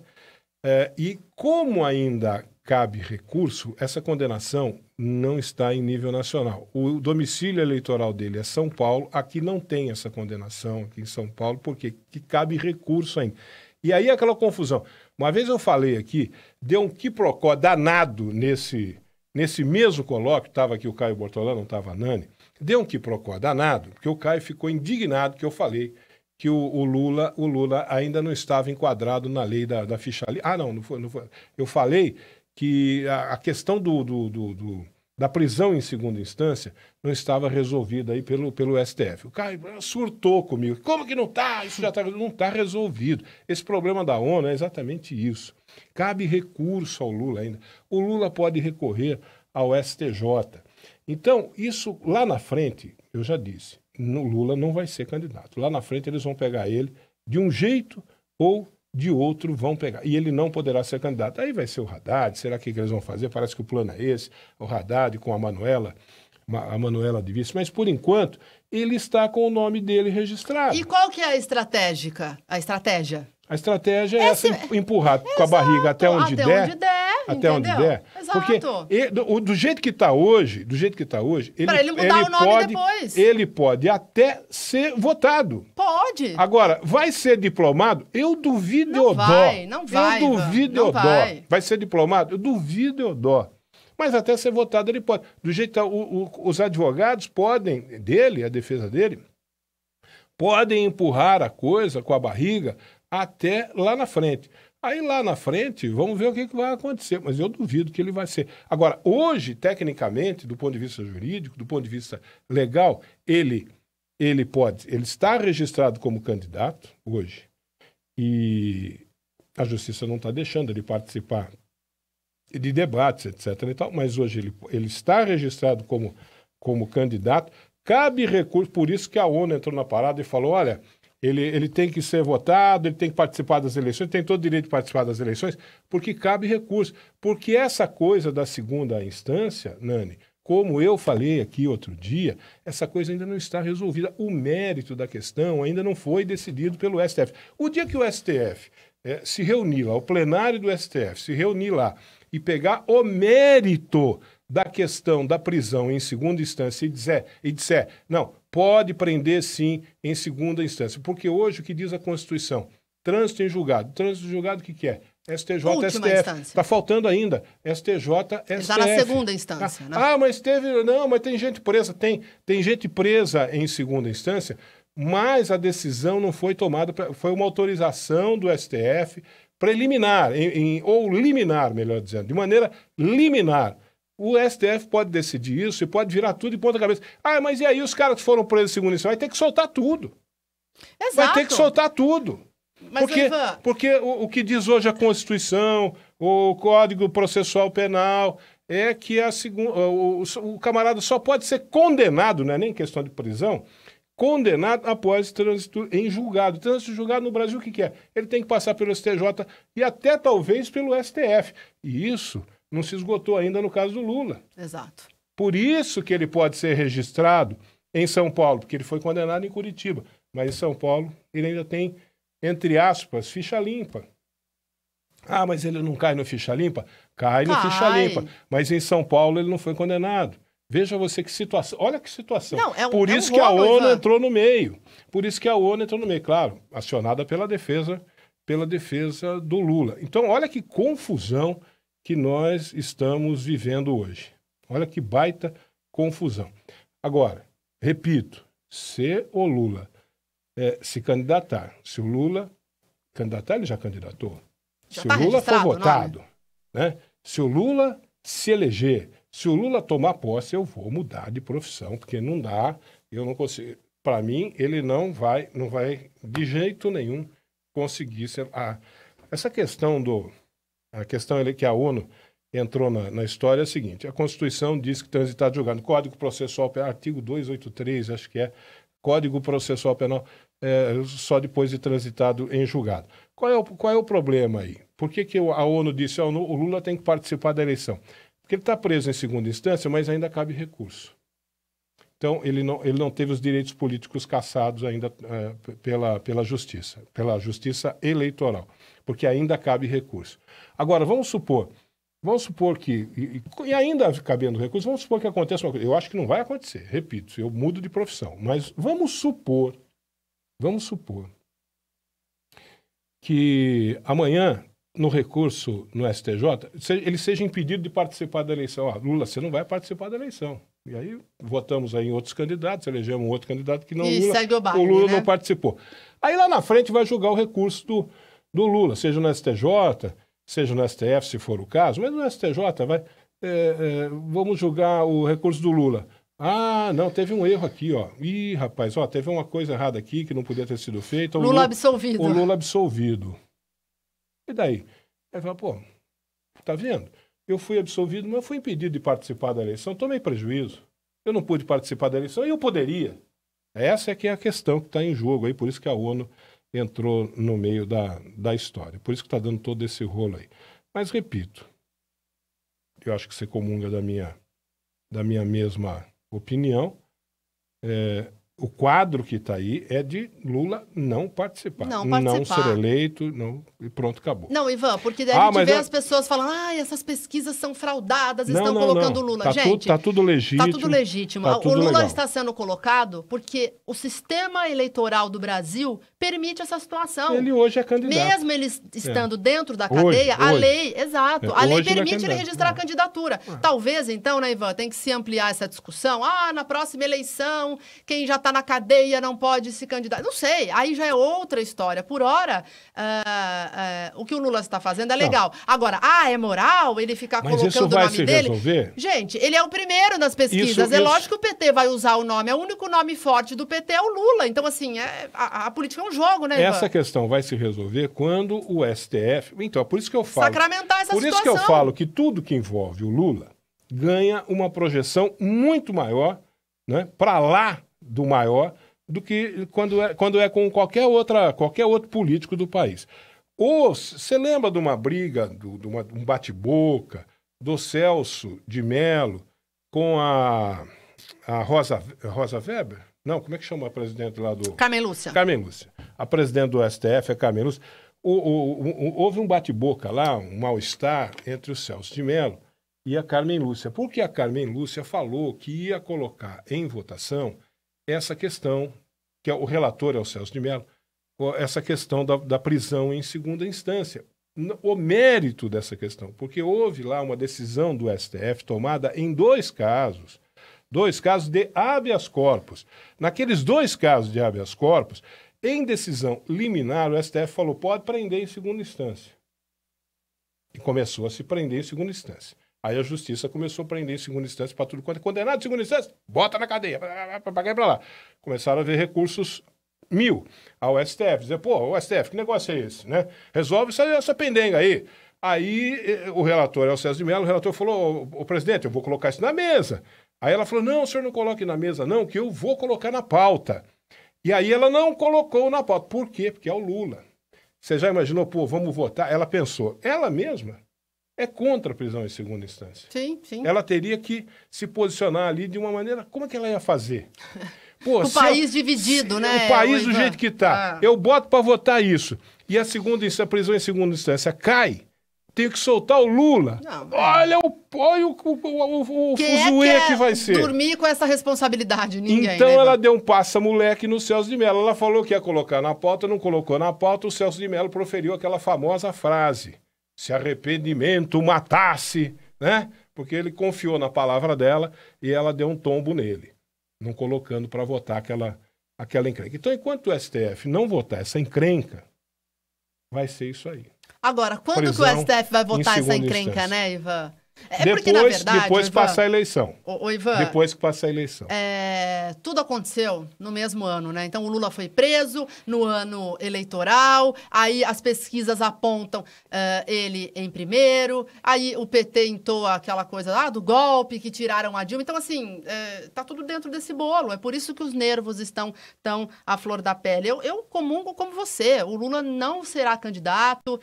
E como ainda cabe recurso, essa condenação não está em nível nacional. O domicílio eleitoral dele é São Paulo. Aqui não tem essa condenação, aqui em São Paulo, porque cabe recurso ainda. E aí aquela confusão. Uma vez eu falei aqui, deu um quiprocó danado nesse nesse mesmo colóquio, estava aqui o Caio Bortolã, não estava a Nani, deu um quiprocó danado, porque o Caio ficou indignado que eu falei que o Lula ainda não estava enquadrado na lei da ficha limpa. Ah, não foi. Eu falei que a questão da prisão em segunda instância não estava resolvida aí pelo STF. O Caio surtou comigo. Como que não está? Isso já não está resolvido. Esse problema da ONU é exatamente isso. Cabe recurso ao Lula ainda. O Lula pode recorrer ao STJ. Então, isso lá na frente, eu já disse, o Lula não vai ser candidato. Lá na frente eles vão pegar ele de um jeito ou de outro vão pegar. E ele não poderá ser candidato. Aí vai ser o Haddad, será que eles vão fazer? Parece que o plano é esse, o Haddad com a Manuela de vice. Mas, por enquanto, ele está com o nome dele registrado. E qual que é a estratégia? A estratégia é essa, empurrar com a barriga até onde der. Até onde der. Exato. Porque do jeito que está hoje, ele mudar o nome depois. Ele pode até ser votado. Pode. Agora, vai ser diplomado? Eu duvido não vai. Eu duvido eu dó. Vai ser diplomado? Eu duvido eu dó. Mas até ser votado ele pode. Do jeito que os advogados podem, a defesa dele, podem empurrar a coisa com a barriga até lá na frente. Aí lá na frente, vamos ver o que vai acontecer, mas eu duvido que ele vai ser. Agora, hoje, tecnicamente, do ponto de vista jurídico, do ponto de vista legal, ele está registrado como candidato hoje e a justiça não está deixando ele participar de debates, etc. e tal, mas hoje ele está registrado como candidato, cabe recurso, por isso que a ONU entrou na parada e falou, olha, ele tem que ser votado, ele tem que participar das eleições, tem todo o direito de participar das eleições, porque cabe recurso. Porque essa coisa da segunda instância, Nani, como eu falei aqui outro dia, essa coisa ainda não está resolvida. O mérito da questão ainda não foi decidido pelo STF. O dia que o STF se reunir lá, o plenário do STF se reunir lá e pegar o mérito da questão da prisão em segunda instância e disser, não, pode prender sim em segunda instância. Porque hoje o que diz a Constituição? Trânsito em julgado. Trânsito em julgado o que é? STJ, última STF. Está faltando ainda. STJ, STF. Está na segunda instância, né? Mas mas tem gente presa. Tem gente presa em segunda instância, mas a decisão não foi tomada, foi uma autorização do STF preliminar, ou liminar, melhor dizendo, de maneira liminar. O STF pode decidir isso e pode virar tudo de ponta cabeça. Mas e aí os caras que foram presos em segunda instância? Vai ter que soltar tudo. Exato. Vai ter que soltar tudo. Mas, porque o que diz hoje a Constituição, o Código Processual Penal, é que o camarada só pode ser condenado, não é nem questão de prisão, condenado após trânsito em julgado. Trânsito em julgado no Brasil, o que é? Ele tem que passar pelo STJ e até talvez pelo STF. E isso não se esgotou ainda no caso do Lula. Exato. Por isso que ele pode ser registrado em São Paulo, porque ele foi condenado em Curitiba. Mas em São Paulo ele ainda tem, entre aspas, ficha limpa. Mas ele não cai no ficha limpa? Cai no ficha limpa. Mas em São Paulo ele não foi condenado. Veja você que situação. Olha que situação. Por isso que a ONU entrou no meio. Por isso que a ONU entrou no meio. Claro, acionada pela defesa do Lula. Então, olha que confusão que nós estamos vivendo hoje. Olha que baita confusão. Agora, repito, se o Lula se candidatar, se o Lula candidatar, ele já candidatou. Se o Lula for votado, né? Se o Lula se eleger, se o Lula tomar posse, eu vou mudar de profissão, porque não dá, eu não consigo. Para mim, ele não vai de jeito nenhum conseguir ser. Essa questão que a ONU entrou na história é a seguinte: a Constituição diz que transitado julgado, Código Processual Penal, artigo 283, acho que é, Código Processual Penal, só depois de transitado em julgado. Qual é o problema aí? Por que a ONU disse que o Lula tem que participar da eleição? Porque ele está preso em segunda instância, mas ainda cabe recurso. Então, ele não teve os direitos políticos cassados ainda pela justiça eleitoral, porque ainda cabe recurso. Agora, vamos supor que, e ainda cabendo recurso, vamos supor que aconteça uma coisa. Eu acho que não vai acontecer, repito, eu mudo de profissão, mas vamos supor que amanhã no recurso no STJ, ele seja impedido de participar da eleição. Lula, você não vai participar da eleição. E aí votamos aí em outros candidatos, elegemos um outro candidato que não... Segue o baile, o Lula né? não participou. Aí lá na frente vai julgar o recurso do Lula, seja no STJ, seja no STF, se for o caso, mas no STJ vamos julgar o recurso do Lula. Não, teve um erro aqui, ó. Ih, rapaz, teve uma coisa errada aqui que não podia ter sido feita. Lula absolvido. O Lula absolvido. E daí? Aí fala, tá vendo? Eu fui absolvido, mas eu fui impedido de participar da eleição, tomei prejuízo. Eu não pude participar da eleição e eu poderia. Essa é que é a questão que está em jogo aí, por isso que a ONU entrou no meio da história. Por isso que está dando todo esse rolo aí. Mas, repito, eu acho que você comunga da minha mesma opinião. O quadro que está aí é de Lula não participar. Não ser eleito, e pronto, acabou. Não, Ivan, porque daí a gente vê as pessoas falando, essas pesquisas são fraudadas, estão colocando o Lula. Gente, tá tudo legítimo. Tá tudo legítimo. Tá tudo o Lula legal. está sendo colocado porque o sistema eleitoral do Brasil permite essa situação. Ele hoje é candidato. Mesmo ele estando dentro da cadeia, a lei, exato, a lei permite ele registrar a candidatura. Talvez, então, né, Ivan, tem que se ampliar essa discussão. Na próxima eleição, quem já está na cadeia não pode se candidatar. Não sei, aí já é outra história. Por hora, o que o Lula está fazendo é legal. Agora, é moral ele ficar colocando o nome dele? Resolver? Gente, ele é o primeiro nas pesquisas. Lógico que o PT vai usar o nome. O único nome forte do PT é o Lula. Então, assim, a política é um jogo, né, Ivan? Essa questão vai se resolver quando o STF... Então, é por isso que eu falo... Sacramentar essa situação. Por isso que eu falo que tudo que envolve o Lula ganha uma projeção muito maior, né, para lá do maior, do que quando é com qualquer outro político do país. Você lembra de uma briga, de um bate-boca do Celso de Mello com a Rosa Weber? Não, como é que chama a presidente lá do... Carmen Lúcia. A presidente do STF é Carmen Lúcia. Houve um bate-boca lá, um mal-estar entre o Celso de Mello e a Carmen Lúcia, porque a Carmen Lúcia falou que ia colocar em votação essa questão, que o relator é o Celso de Mello, essa questão da prisão em segunda instância. O mérito dessa questão, porque houve lá uma decisão do STF tomada em dois casos de habeas corpus. Naqueles dois casos de habeas corpus, em decisão liminar, o STF falou, pode prender em segunda instância. E começou a se prender em segunda instância. Aí a justiça começou a prender em segunda instância para tudo quanto é condenado em segunda instância, bota na cadeia, para lá. Começaram a ver recursos 1000 ao STF. Dizer, o STF, que negócio é esse? Né? Resolve essa pendenga aí. Aí o relator é o Celso de Mello, o relator falou, presidente, eu vou colocar isso na mesa. Aí ela falou, não, o senhor não coloque na mesa não, que eu vou colocar na pauta. E aí ela não colocou na pauta. Por quê? Porque é o Lula. Você já imaginou, vamos votar? Ela pensou, ela mesma é contra a prisão em segunda instância. Sim. Ela teria que se posicionar ali de uma maneira... Como é que ela ia fazer? O país dividido, né? O país do jeito que está. Eu boto para votar isso. E a prisão em segunda instância cai. Tenho que soltar o Lula. Olha o fuzuê que vai ser. Dormir com essa responsabilidade, ninguém. Então ela deu um passa-moleque no Celso de Mello. Ela falou que ia colocar na pauta, não colocou na pauta. O Celso de Mello proferiu aquela famosa frase. Se arrependimento matasse, né? Porque ele confiou na palavra dela e ela deu um tombo nele, não colocando para votar aquela encrenca. Então, enquanto o STF não votar essa encrenca, vai ser isso aí. Agora, quando que o STF vai votar essa encrenca, né, Ivan? Porque, na verdade, depois que passar a eleição. Ivan, depois que passar a eleição. Tudo aconteceu no mesmo ano, né? Então, o Lula foi preso no ano eleitoral, aí as pesquisas apontam ele em primeiro, aí o PT entoa aquela coisa do golpe, que tiraram a Dilma. Então, assim, tá tudo dentro desse bolo. É por isso que os nervos estão tão à flor da pele. Eu comungo como você. O Lula não será candidato.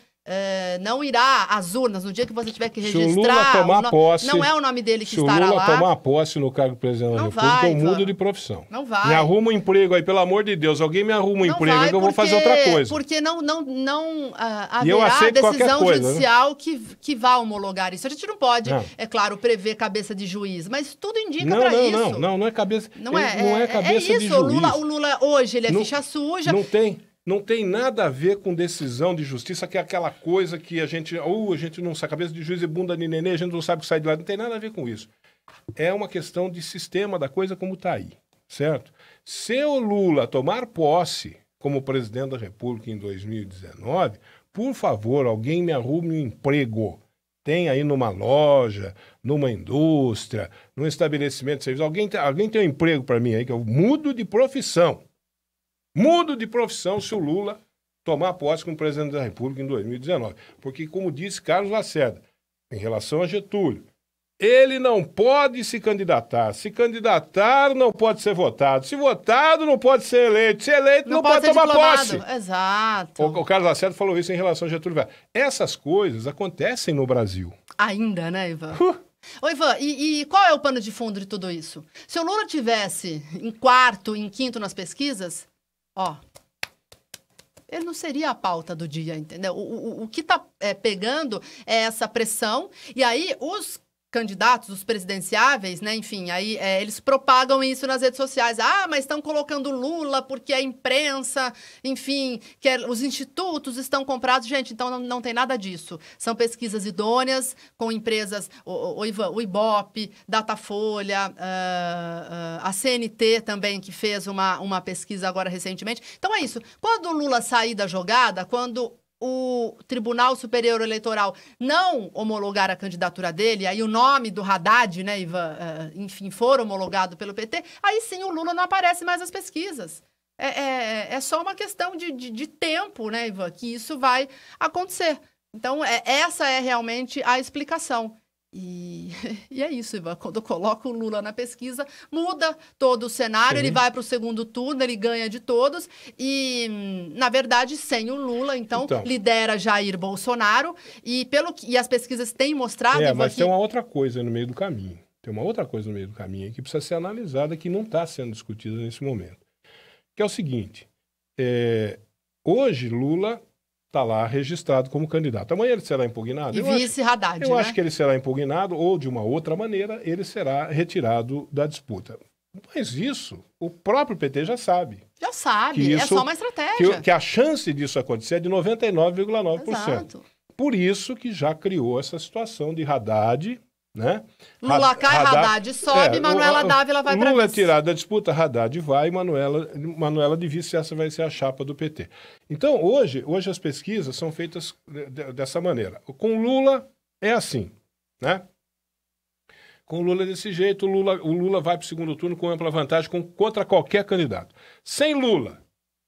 Não irá às urnas no dia que você tiver que registrar. Se o Lula tomar posse, não é o nome dele que estará lá. Se o Lula tomar posse no cargo de presidente da República, eu mudo de profissão. Não vai. Me arruma um emprego aí, pelo amor de Deus. Alguém me arruma um emprego que eu vou fazer outra coisa. Porque não haverá decisão judicial, né, que vá homologar isso. A gente não pode, é claro, prever cabeça de juiz, mas tudo indica para isso. Não é cabeça, não é cabeça de juiz. O Lula hoje ele é ficha suja. Não Não tem nada a ver com decisão de justiça, que é aquela coisa que a gente não sabe, cabeça de juiz e bunda de nenê, a gente não sabe o que sai de lá. Não tem nada a ver com isso. É uma questão de sistema da coisa como está aí, certo? Se o Lula tomar posse como presidente da República em 2019, por favor, alguém me arrume um emprego. Tem aí numa loja, numa indústria, num estabelecimento de serviço. Alguém tem um emprego para mim aí, que eu mudo de profissão. Mudo de profissão se o Lula tomar posse como presidente da República em 2019. Porque, como disse Carlos Lacerda, em relação a Getúlio, ele não pode se candidatar. Se candidatar, não pode ser votado. Se votado, não pode ser eleito. Se eleito, não pode tomar posse. Exato. O Carlos Lacerda falou isso em relação a Getúlio Vargas. Essas coisas acontecem no Brasil. Ainda, né, Ivan? Ô, Ivan, e qual é o pano de fundo de tudo isso? Se o Lula tivesse em quarto, em quinto nas pesquisas, ele não seria a pauta do dia, entendeu? O que está pegando é essa pressão, e aí os candidatos, os presidenciáveis, né, enfim, aí eles propagam isso nas redes sociais. Mas estão colocando Lula porque a imprensa, enfim, os institutos estão comprados. Gente, então não tem nada disso. São pesquisas idôneas com empresas, o Ibope, Datafolha, a CNT também, que fez uma pesquisa agora recentemente. Então é isso. Quando o Lula sair da jogada, quando o Tribunal Superior Eleitoral não homologar a candidatura dele, aí o nome do Haddad, né, Ivan, enfim, for homologado pelo PT, aí sim o Lula não aparece mais nas pesquisas. É só uma questão de tempo, né, Ivan, que isso vai acontecer. Então, essa é realmente a explicação. E é isso, Ivan. Quando coloca o Lula na pesquisa, muda todo o cenário, ele vai para o segundo turno, ele ganha de todos. E, na verdade, sem o Lula, então lidera Jair Bolsonaro. E as pesquisas têm mostrado... Ivan, mas tem uma outra coisa no meio do caminho. Tem uma outra coisa no meio do caminho aí que precisa ser analisada, que não está sendo discutida nesse momento. Que é o seguinte, hoje Lula está lá registrado como candidato. Amanhã ele será impugnado. E vice Haddad, Eu acho que ele será impugnado ou, de uma outra maneira, ele será retirado da disputa. Mas isso, o próprio PT já sabe. Já sabe, é só uma estratégia. Que a chance disso acontecer é de 99,9%. Exato. Por isso que já criou essa situação de Haddad, né? Lula cai, Haddad sobe, Manuela Dávila vai para vice. Lula é tirado da disputa, Haddad vai, e Manuela de vice, essa vai ser a chapa do PT. Então, hoje as pesquisas são feitas dessa maneira. Com Lula é assim, né? Com Lula é desse jeito, o Lula vai para o segundo turno com ampla vantagem contra qualquer candidato. Sem Lula,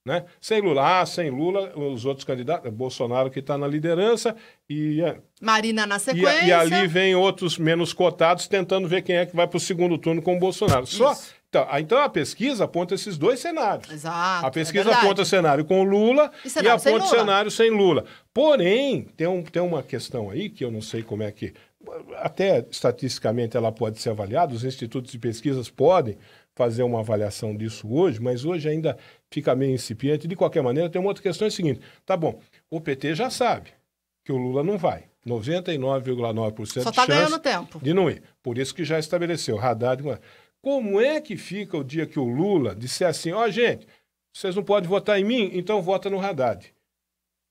né? Sem Lula, os outros candidatos, Bolsonaro que está na liderança e Marina na sequência. E ali vem outros menos cotados tentando ver quem é que vai para o segundo turno com o Bolsonaro. Então a pesquisa aponta esses dois cenários. Exato. A pesquisa aponta o cenário com Lula e aponta o cenário sem Lula. Porém, tem uma questão aí que eu não sei como é que... Até estatisticamente ela pode ser avaliada, os institutos de pesquisas podem fazer uma avaliação disso hoje, mas hoje ainda fica meio incipiente. De qualquer maneira, tem uma outra questão, é a seguinte, tá bom, o PT já sabe que o Lula não vai, 99,9% de chance de não ir. Por isso que já estabeleceu, Haddad... Como é que fica o dia que o Lula disser assim, gente, vocês não podem votar em mim, então vota no Haddad?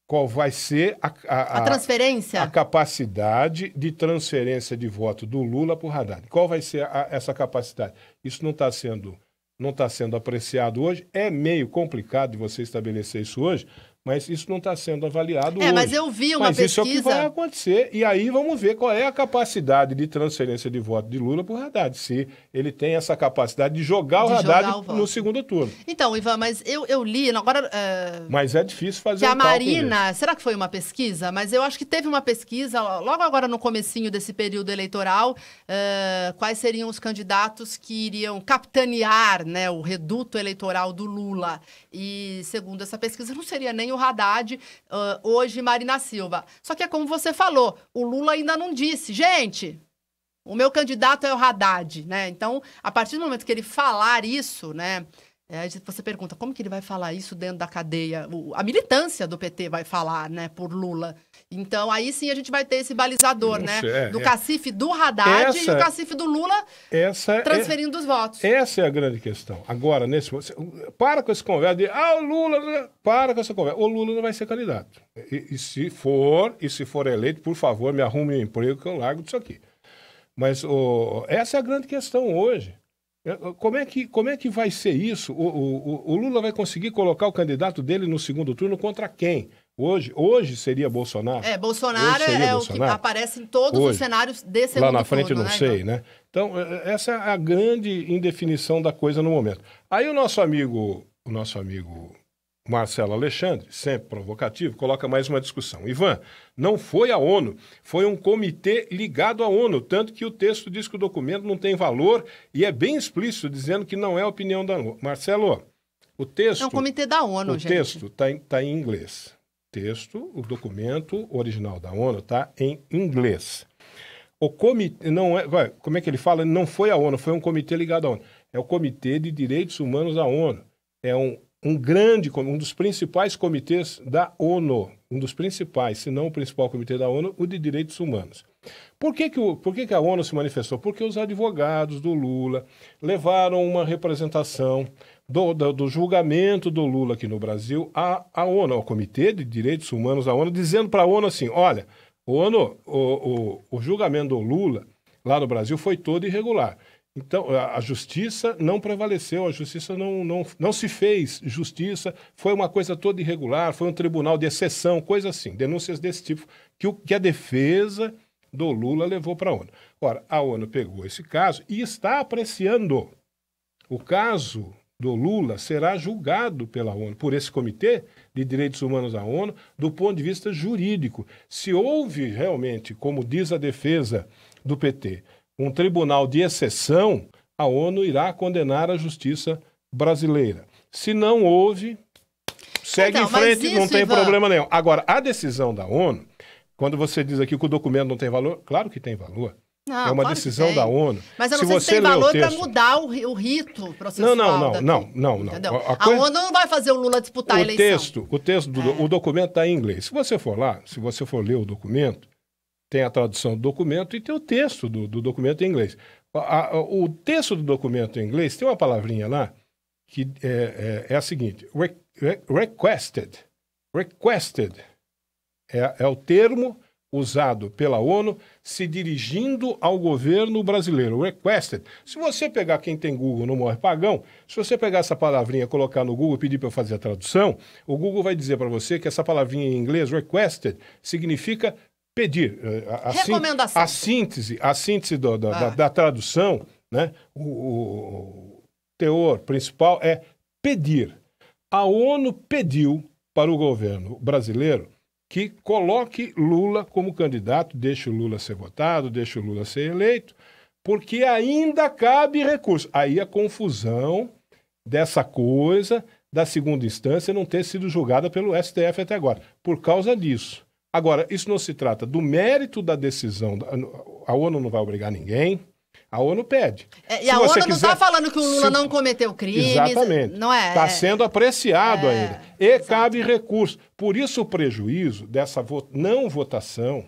Qual vai ser a transferência? A capacidade de transferência de voto do Lula para o Haddad. Qual vai ser essa capacidade? Isso não está sendo apreciado hoje. É meio complicado de você estabelecer isso hoje, mas isso não está sendo avaliado hoje. Mas eu vi uma pesquisa... Mas isso é o que vai acontecer. E aí vamos ver qual é a capacidade de transferência de voto de Lula para o Haddad. Se ele tem essa capacidade de jogar o Haddad no segundo turno. Então, Ivan, mas eu li... Agora, mas é difícil fazer que a Marina... Será que foi uma pesquisa? Mas eu acho que teve uma pesquisa, logo agora no comecinho desse período eleitoral, quais seriam os candidatos que iriam capitanear, né, o reduto eleitoral do Lula. E, segundo essa pesquisa, não seria nem o Haddad, hoje Marina Silva. Só que é como você falou, o Lula ainda não disse, gente, o meu candidato é o Haddad, né? Então, a partir do momento que ele falar isso, né, Aí você pergunta, como que ele vai falar isso dentro da cadeia? A militância do PT vai falar, né, por Lula. Então, aí sim a gente vai ter esse balizador, né? Do cacife do Haddad e o cacife do Lula transferindo os votos. Essa é a grande questão. Agora, para com esse conversa de, o Lula... Para com essa conversa. O Lula não vai ser candidato. E se for eleito, por favor, me arrume um emprego que eu largo disso aqui. Mas essa é a grande questão hoje. Como é que vai ser isso? O Lula vai conseguir colocar o candidato dele no segundo turno contra quem? Hoje seria Bolsonaro. Bolsonaro é o que aparece em todos os cenários desse segundo turno. Lá na frente não sei, né? Então, essa é a grande indefinição da coisa no momento. Aí o nosso amigo Marcelo Alexandre, sempre provocativo, coloca mais uma discussão. Ivan, não foi a ONU, foi um comitê ligado à ONU, tanto que o texto diz que o documento não tem valor e é bem explícito, dizendo que não é a opinião da ONU. Marcelo, o texto... É um comitê da ONU, gente. O texto está em inglês. O documento original da ONU está em inglês. O comitê não é... Como é que ele fala? Não foi a ONU, foi um comitê ligado à ONU. É o Comitê de Direitos Humanos da ONU. É um dos principais comitês da ONU, um dos principais, se não o principal comitê da ONU, o de Direitos Humanos. Por que a ONU se manifestou? Porque os advogados do Lula levaram uma representação do julgamento do Lula aqui no Brasil à ONU, ao Comitê de Direitos Humanos da ONU, dizendo para a ONU assim, olha, ONU, o julgamento do Lula lá no Brasil foi todo irregular. Então, a justiça não prevaleceu, a justiça não se fez justiça, foi uma coisa toda irregular, foi um tribunal de exceção, coisa assim, denúncias desse tipo, que a defesa do Lula levou para a ONU. Ora, a ONU pegou esse caso e está apreciando. O caso do Lula será julgado pela ONU, por esse Comitê de Direitos Humanos da ONU, do ponto de vista jurídico. Se houve realmente, como diz a defesa do PT, um tribunal de exceção, a ONU irá condenar a justiça brasileira. Se não houve, segue em frente, não tem problema nenhum. Agora, a decisão da ONU, quando você diz aqui que o documento não tem valor, claro que tem valor. Não, é uma decisão da ONU. Mas eu não sei se tem valor para mudar o rito processual. Não. A ONU não vai fazer o Lula disputar a eleição. O documento está em inglês. Se você for lá, se você for ler o documento, tem a tradução do documento e tem o texto do documento em inglês. O texto do documento em inglês tem uma palavrinha lá que é a seguinte, requested. Requested é o termo usado pela ONU se dirigindo ao governo brasileiro. Requested. Se você pegar, quem tem Google não morre pagão, se você pegar essa palavrinha, colocar no Google e pedir para eu fazer a tradução, o Google vai dizer para você que essa palavrinha em inglês, requested, significa pedir. Recomendação. A síntese da tradução, né? O teor principal é pedir. A ONU pediu para o governo brasileiro que coloque Lula como candidato, deixe o Lula ser votado, deixe o Lula ser eleito, porque ainda cabe recurso. Aí a confusão dessa coisa da segunda instância não ter sido julgada pelo STF até agora, por causa disso. Agora, isso não se trata do mérito da decisão, a ONU não vai obrigar ninguém, a ONU pede. E a ONU não está falando que o Lula não cometeu crimes. Exatamente. Não é? Está sendo apreciado ainda. E exato. Cabe recurso. Por isso o prejuízo dessa não votação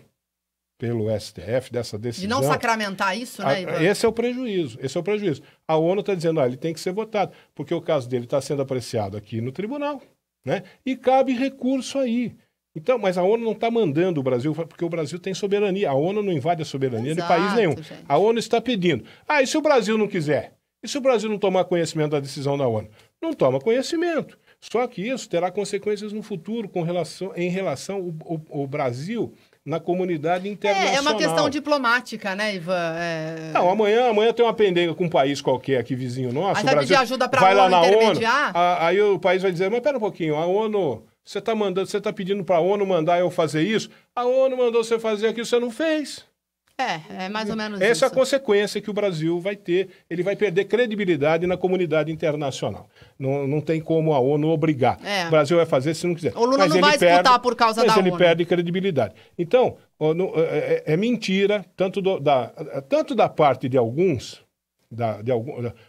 pelo STF, dessa decisão... De não sacramentar isso, né, Ivan? Esse é o prejuízo. A ONU está dizendo, ele tem que ser votado, porque o caso dele está sendo apreciado aqui no tribunal, né? E cabe recurso aí. Então, mas a ONU não está mandando o Brasil, porque o Brasil tem soberania. A ONU não invade a soberania de país nenhum. Gente. A ONU está pedindo. E se o Brasil não quiser? E se o Brasil não tomar conhecimento da decisão da ONU? Não toma conhecimento. Só que isso terá consequências no futuro em relação ao Brasil na comunidade internacional. É uma questão diplomática, né, Ivan? Não, amanhã tem uma pendenga com um país qualquer aqui, vizinho nosso. Aí vai pedir ajuda para a ONU intermediar? Aí o país vai dizer, mas pera um pouquinho, a ONU... Você está pedindo para a ONU mandar eu fazer isso? A ONU mandou você fazer aquilo, você não fez. É mais ou menos isso. Essa é a consequência que o Brasil vai ter. Ele vai perder credibilidade na comunidade internacional. Não tem como a ONU obrigar. O Brasil vai fazer se não quiser. O Lula não vai disputar por causa da ONU. Mas ele perde credibilidade. Então, é mentira, tanto da parte de alguns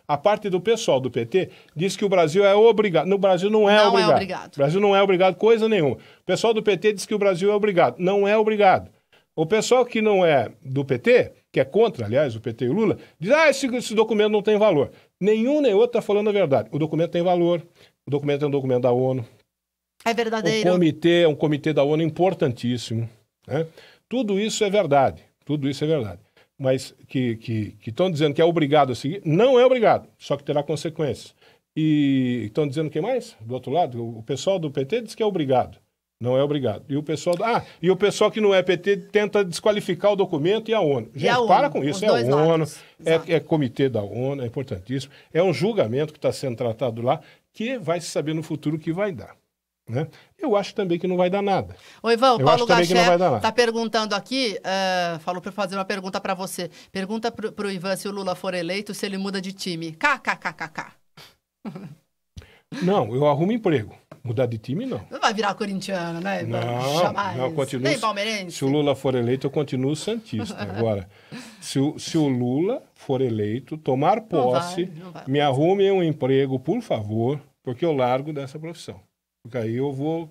A parte do pessoal do PT diz que o Brasil é obrigado. No Brasil não é obrigado. É obrigado. O Brasil não é obrigado coisa nenhuma. O pessoal do PT diz que o Brasil é obrigado. Não é obrigado. O pessoal que não é do PT, que é contra, aliás, o PT e o Lula, diz, esse documento não tem valor. Nenhum nem outro está falando a verdade. O documento tem valor. O documento é um documento da ONU. É verdadeiro. O comitê é um comitê da ONU importantíssimo. Né? Tudo isso é verdade. Tudo isso é verdade. Mas que estão dizendo que é obrigado a seguir, não é obrigado, só que terá consequências. E estão dizendo o que mais? Do outro lado, o pessoal do PT diz que é obrigado, não é obrigado. E o pessoal, e o pessoal que não é PT tenta desqualificar o documento e a ONU. Gente, a ONU, para com isso, é a ONU, é comitê da ONU, é importantíssimo. É um julgamento que está sendo tratado lá, que vai se saber no futuro o que vai dar. Né? Eu acho também que não vai dar nada. Ô, Ivan, o Paulo Gaché está perguntando aqui, falou para fazer uma pergunta para você. Pergunta para o Ivan se o Lula for eleito, se ele muda de time. KKKKK. Não, eu arrumo emprego. Mudar de time, não. Não vai virar corintiano, né, Ivan? Não, jamais. Não, continuo, nem palmeirense. Se o Lula for eleito, eu continuo santista. Agora, se o Lula for eleito, tomar posse, não vai. Me arrume um emprego, por favor, porque eu largo dessa profissão. Porque aí eu vou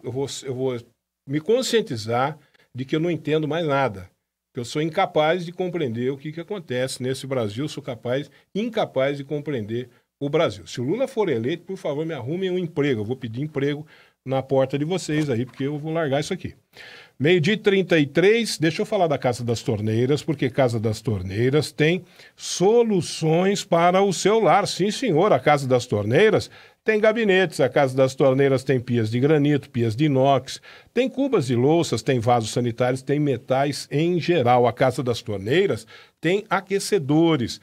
me conscientizar de que eu não entendo mais nada. Que eu sou incapaz de compreender o que acontece nesse Brasil, sou incapaz de compreender o Brasil. Se o Lula for eleito, por favor, me arrumem um emprego. Eu vou pedir emprego na porta de vocês aí, porque eu vou largar isso aqui. 12h33, deixa eu falar da Casa das Torneiras, porque Casa das Torneiras tem soluções para o seu lar. Sim, senhor, a Casa das Torneiras tem gabinetes, a Casa das Torneiras tem pias de granito, pias de inox, tem cubas de louças, tem vasos sanitários, tem metais em geral. A Casa das Torneiras tem aquecedores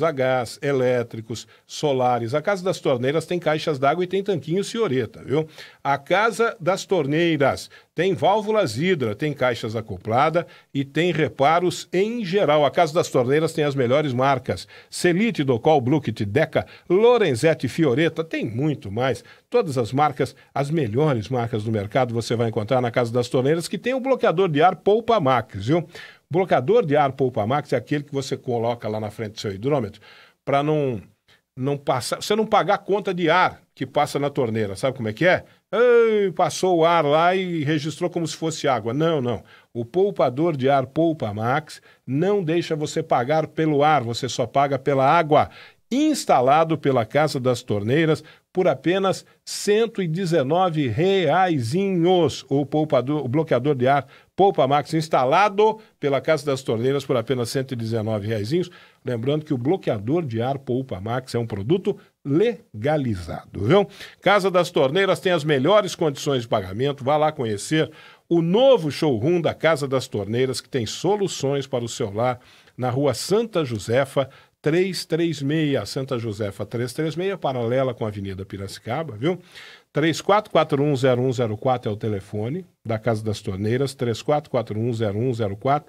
a gás, elétricos, solares. A Casa das Torneiras tem caixas d'água e tem tanquinho Cioreta, viu? A Casa das Torneiras tem válvulas hidra, tem caixas acoplada e tem reparos em geral. A Casa das Torneiras tem as melhores marcas: Celite, Docol, Bluket, Deca, Lorenzetti, Fioreta, tem muito mais. Todas as marcas, as melhores marcas do mercado, você vai encontrar na Casa das Torneiras, que tem o bloqueador de ar Poupa Max, viu? Bloqueador de ar Poupa Max é aquele que você coloca lá na frente do seu hidrômetro para não passar, você não pagar a conta de ar que passa na torneira. Sabe como é que é? Ei, passou o ar lá e registrou como se fosse água. Não. O poupador de ar Poupa Max não deixa você pagar pelo ar, você só paga pela água. Instalado pela Casa das Torneiras por apenas R$ 119. O bloqueador de ar Poupa Max instalado pela Casa das Torneiras por apenas R$ 119. Lembrando que o bloqueador de ar Poupa Max é um produto legalizado, viu? Casa das Torneiras tem as melhores condições de pagamento. Vá lá conhecer o novo showroom da Casa das Torneiras, que tem soluções para o seu lar, na Rua Santa Josefa 336, Santa Josefa 336, paralela com a Avenida Piracicaba, viu? 34410104 é o telefone da Casa das Torneiras, 34410104,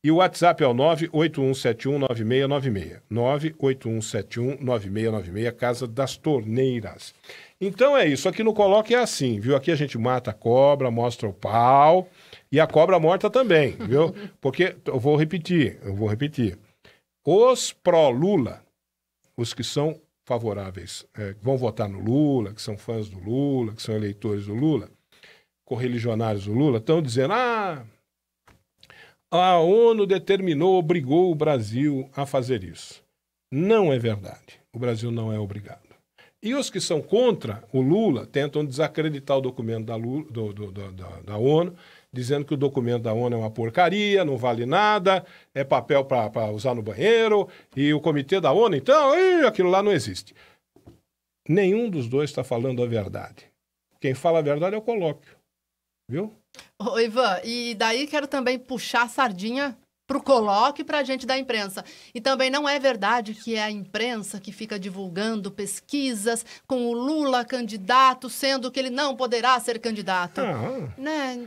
e o WhatsApp é o 981719696, 981719696, Casa das Torneiras. Então é isso, aqui no Coloque é assim, viu? Aqui a gente mata a cobra, mostra o pau, e a cobra morta também, viu? Porque, eu vou repetir, os pró-Lula, os que são favoráveis, vão votar no Lula, que são fãs do Lula, que são eleitores do Lula, correligionários do Lula, estão dizendo, a ONU obrigou o Brasil a fazer isso. Não é verdade. O Brasil não é obrigado. E os que são contra o Lula tentam desacreditar o documento da ONU, dizendo que o documento da ONU é uma porcaria, não vale nada, é papel para usar no banheiro, e o comitê da ONU, então, aquilo lá não existe. Nenhum dos dois está falando a verdade. Quem fala a verdade é o colóquio, viu? Ô, Ivan, e daí quero também puxar a sardinha para o colóquio e para a gente da imprensa. E também não é verdade que é a imprensa que fica divulgando pesquisas com o Lula candidato, sendo que ele não poderá ser candidato. Né?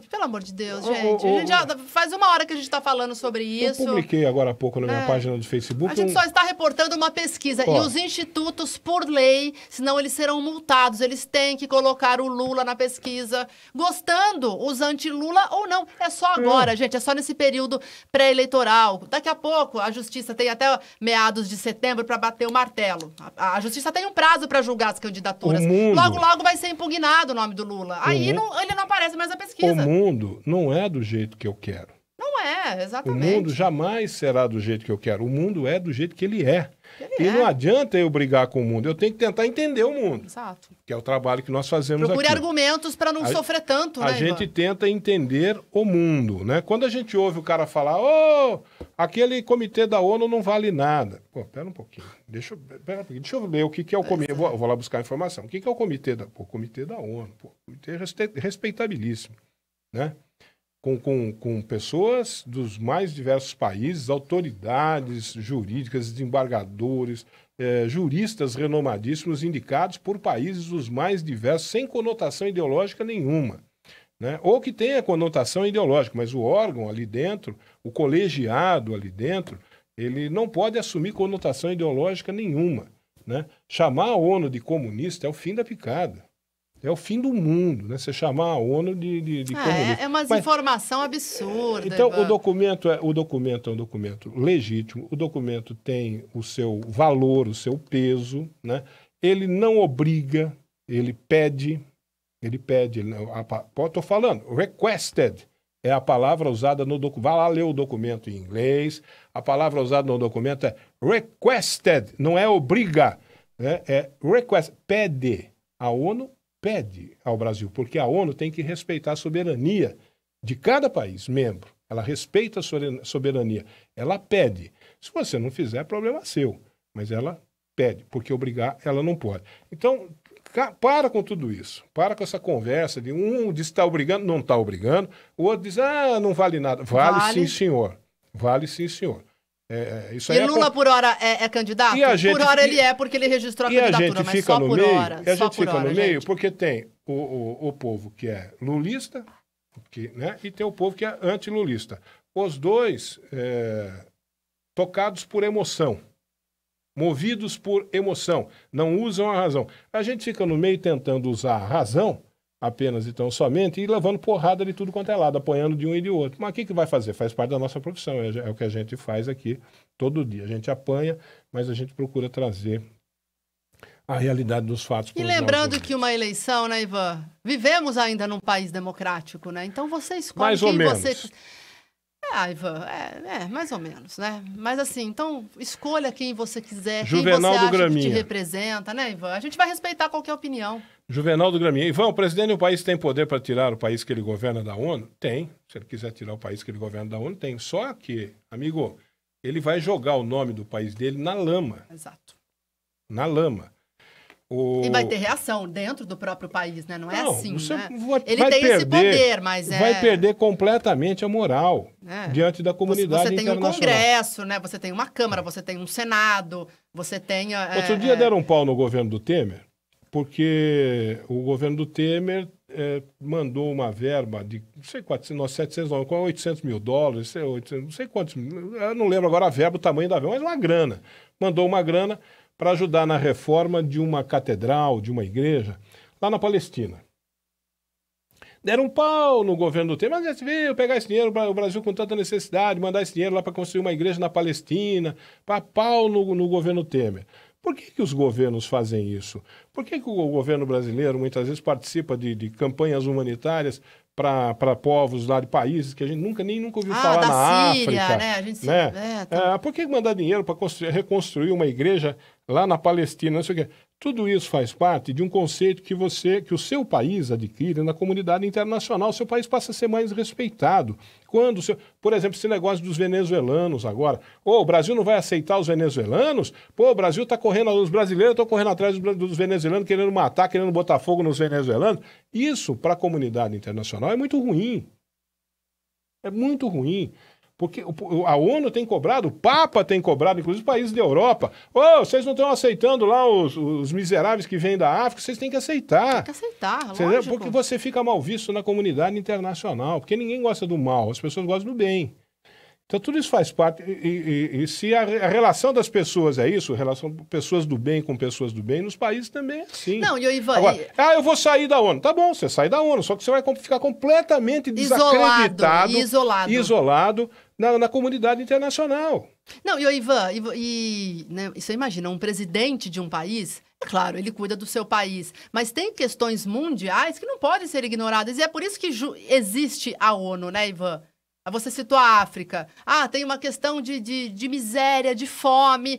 Pelo amor de Deus, gente. A gente já faz uma hora que a gente está falando sobre isso. Eu publiquei agora há pouco na minha página do Facebook. A gente só está reportando uma pesquisa. E os institutos, por lei, senão eles serão multados. Eles têm que colocar o Lula na pesquisa, gostando, os anti-Lula ou não. É só agora, gente. É só nesse período período pré-eleitoral. Daqui a pouco, a Justiça tem até meados de setembro para bater o martelo. A Justiça tem um prazo para julgar as candidaturas. Logo, logo vai ser impugnado o nome do Lula. Aí ele não aparece mais na pesquisa. O mundo não é do jeito que eu quero. Não é, exatamente. O mundo jamais será do jeito que eu quero. O mundo é do jeito que ele é. Não adianta eu brigar com o mundo. Eu tenho que tentar entender o mundo. Exato. Que é o trabalho que nós fazemos Procure aqui. argumentos para não sofrer tanto, né, A gente tenta entender o mundo, né? Quando a gente ouve o cara falar, aquele comitê da ONU não vale nada. Pô, pera um pouquinho. Deixa eu ver o que é o comitê. Vou lá buscar a informação. O que é o comitê da... Pô, o comitê da ONU. Pô, o comitê é respeitabilíssimo, né? Com pessoas dos mais diversos países, autoridades jurídicas, desembargadores, juristas renomadíssimos indicados por países dos mais diversos, sem conotação ideológica nenhuma, né? Ou que tenha conotação ideológica, mas o órgão ali dentro, o colegiado ali dentro, ele não pode assumir conotação ideológica nenhuma, né? Chamar a ONU de comunista é o fim da picada. É o fim do mundo, né? Você chamar a ONU de comunista. É uma informação absurda. Então, o documento é um documento legítimo, o documento tem o seu valor, o seu peso, né? Ele não obriga, ele pede, estou falando, requested é a palavra usada no documento. Vai lá ler o documento em inglês, a palavra usada no documento é requested, não é obriga, né? É request, pede. A ONU pede ao Brasil, porque a ONU tem que respeitar a soberania de cada país membro. Ela respeita a soberania. Ela pede. Se você não fizer, é problema seu. Mas ela pede, porque obrigar ela não pode. Então, para com tudo isso. Para com essa conversa de um diz que está obrigando, não está obrigando. O outro diz, não vale nada. Vale sim, senhor. Vale sim, senhor. Isso e Lula, por hora, é candidato? Por hora ele é, porque ele registrou a candidatura, mas só por hora. E a gente fica no meio porque tem o povo que é lulista, né, e tem o povo que é antilulista. Os dois tocados por emoção, movidos por emoção, não usam a razão. A gente fica no meio tentando usar a razão apenas e tão somente, e levando porrada de tudo quanto é lado, apoiando de um e de outro. Mas o que vai fazer? Faz parte da nossa profissão, é o que a gente faz aqui todo dia. A gente apanha, mas a gente procura trazer a realidade dos fatos. E lembrando que uma eleição, né, Ivan? Vivemos ainda num país democrático, né? Então você escolhe mais ou menos. você... Ivan, mais ou menos, né? Mas assim, então escolha quem você quiser, Juvenal quem você acha que te representa, né, Ivan? A gente vai respeitar qualquer opinião. Juvenal do Graminha. Ivan, o presidente do país tem poder para tirar o país que ele governa da ONU? Tem. Se ele quiser tirar o país que ele governa da ONU, tem. Só que, amigo, ele vai jogar o nome do país dele na lama. Exato. Na lama. E vai ter reação dentro do próprio país, né? Não é assim, né? Ele vai tem perder, esse poder, mas vai perder completamente a moral diante da comunidade internacional. Você tem um Congresso, né? Você tem uma Câmara, você tem um Senado, você tem... Outro dia deram um pau no governo do Temer, porque o governo do Temer mandou uma verba de, não sei quantos, 800 mil dólares, não sei quantos, eu não lembro agora a verba, o tamanho da verba, mas uma grana. Mandou uma grana para ajudar na reforma de uma catedral, de uma igreja, lá na Palestina. Deram um pau no governo do Temer, mas você veio pegar esse dinheiro para o Brasil com tanta necessidade, mandar esse dinheiro lá para construir uma igreja na Palestina, para pau no governo Temer. Por que os governos fazem isso? Por que o governo brasileiro muitas vezes participa de campanhas humanitárias para povos lá de países que a gente nunca ouviu falar na Síria, África? Né? A gente Por que mandar dinheiro para reconstruir uma igreja lá na Palestina? Não sei o quê. Tudo isso faz parte de um conceito que o seu país adquire na comunidade internacional. O seu país passa a ser mais respeitado. Por exemplo, esse negócio dos venezuelanos agora. O Brasil não vai aceitar os venezuelanos? O Brasil está correndo, os brasileiros estão correndo atrás dos venezuelanos, querendo matar, querendo botar fogo nos venezuelanos. Isso, para a comunidade internacional, é muito ruim. É muito ruim. Porque a ONU tem cobrado, o Papa tem cobrado, inclusive países da Europa. Vocês não estão aceitando lá os miseráveis que vêm da África, vocês têm que aceitar. Tem que aceitar, lógico. Porque você fica mal visto na comunidade internacional, porque ninguém gosta do mal, as pessoas gostam do bem. Então, tudo isso faz parte. E se a relação das pessoas é isso, a relação de pessoas do bem com pessoas do bem, nos países também é assim. Não, e o Ivan... Agora, eu vou sair da ONU. Tá bom, você sai da ONU, só que você vai ficar completamente desacreditado, isolado na comunidade internacional. Não, e o Ivan, né, você imagina, um presidente de um país, é claro, ele cuida do seu país, mas tem questões mundiais que não podem ser ignoradas, e é por isso que existe a ONU, né, Ivan? Você citou a África. Tem uma questão de miséria, de fome,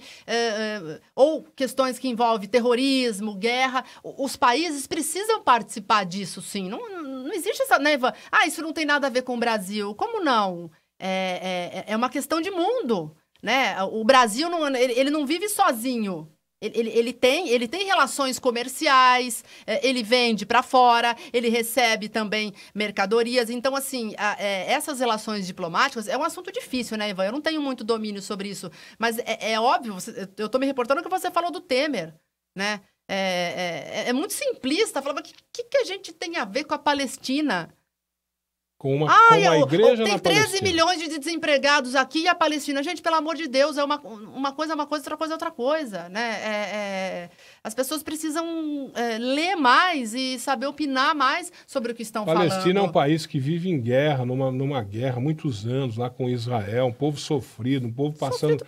ou questões que envolvem terrorismo, guerra. Os países precisam participar disso, sim. Não existe essa... Né, Ivan? Isso não tem nada a ver com o Brasil. Como não? É uma questão de mundo, né? O Brasil, ele não vive sozinho. Ele tem relações comerciais, ele vende para fora, ele recebe também mercadorias. Então, assim, essas relações diplomáticas é um assunto difícil, né, Ivan? Eu não tenho muito domínio sobre isso. Mas é óbvio, eu estou me reportando que você falou do Temer, né? É muito simplista. Falava, o que a gente tem a ver com a Palestina? Com a igreja tem na 13 Palestina. milhões de desempregados aqui e a Palestina. Gente, pelo amor de Deus, uma coisa é uma coisa, outra coisa é outra coisa, né? As pessoas precisam ler mais e saber opinar mais sobre o que estão falando. A Palestina é um país que vive em guerra, numa guerra há muitos anos, lá com Israel, um povo sofrido, um povo passando...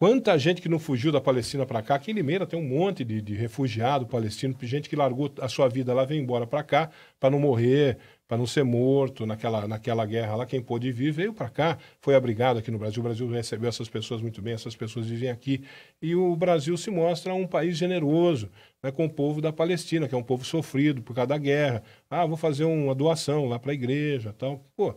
Quanta gente que não fugiu da Palestina para cá, aqui em Limeira tem um monte de refugiado palestino, gente que largou a sua vida lá, veio embora para cá, para não morrer, para não ser morto naquela guerra lá. Quem pôde vir veio para cá, foi abrigado aqui no Brasil. O Brasil recebeu essas pessoas muito bem, essas pessoas vivem aqui. E o Brasil se mostra um país generoso, né, com o povo da Palestina, que é um povo sofrido por causa da guerra. Vou fazer uma doação lá para a igreja, tal. Pô,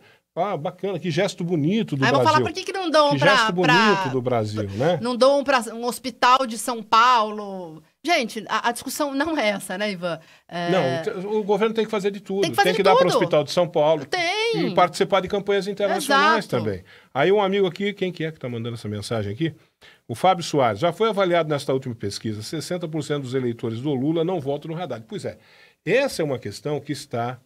bacana, que gesto bonito do Brasil. Vou falar por que não dão para... Que gesto bonito do Brasil, né? Não dão para um hospital de São Paulo. Gente, a discussão não é essa, né, Ivan? Não, o governo tem que fazer de tudo. Tem que dar para o Hospital de São Paulo. Tem. E participar de campanhas internacionais. Exato. Também. Aí um amigo aqui, quem que está mandando essa mensagem aqui? O Fábio Soares. Já foi avaliado nesta última pesquisa, 60% dos eleitores do Lula não votam no Haddad. Pois é, essa é uma questão que está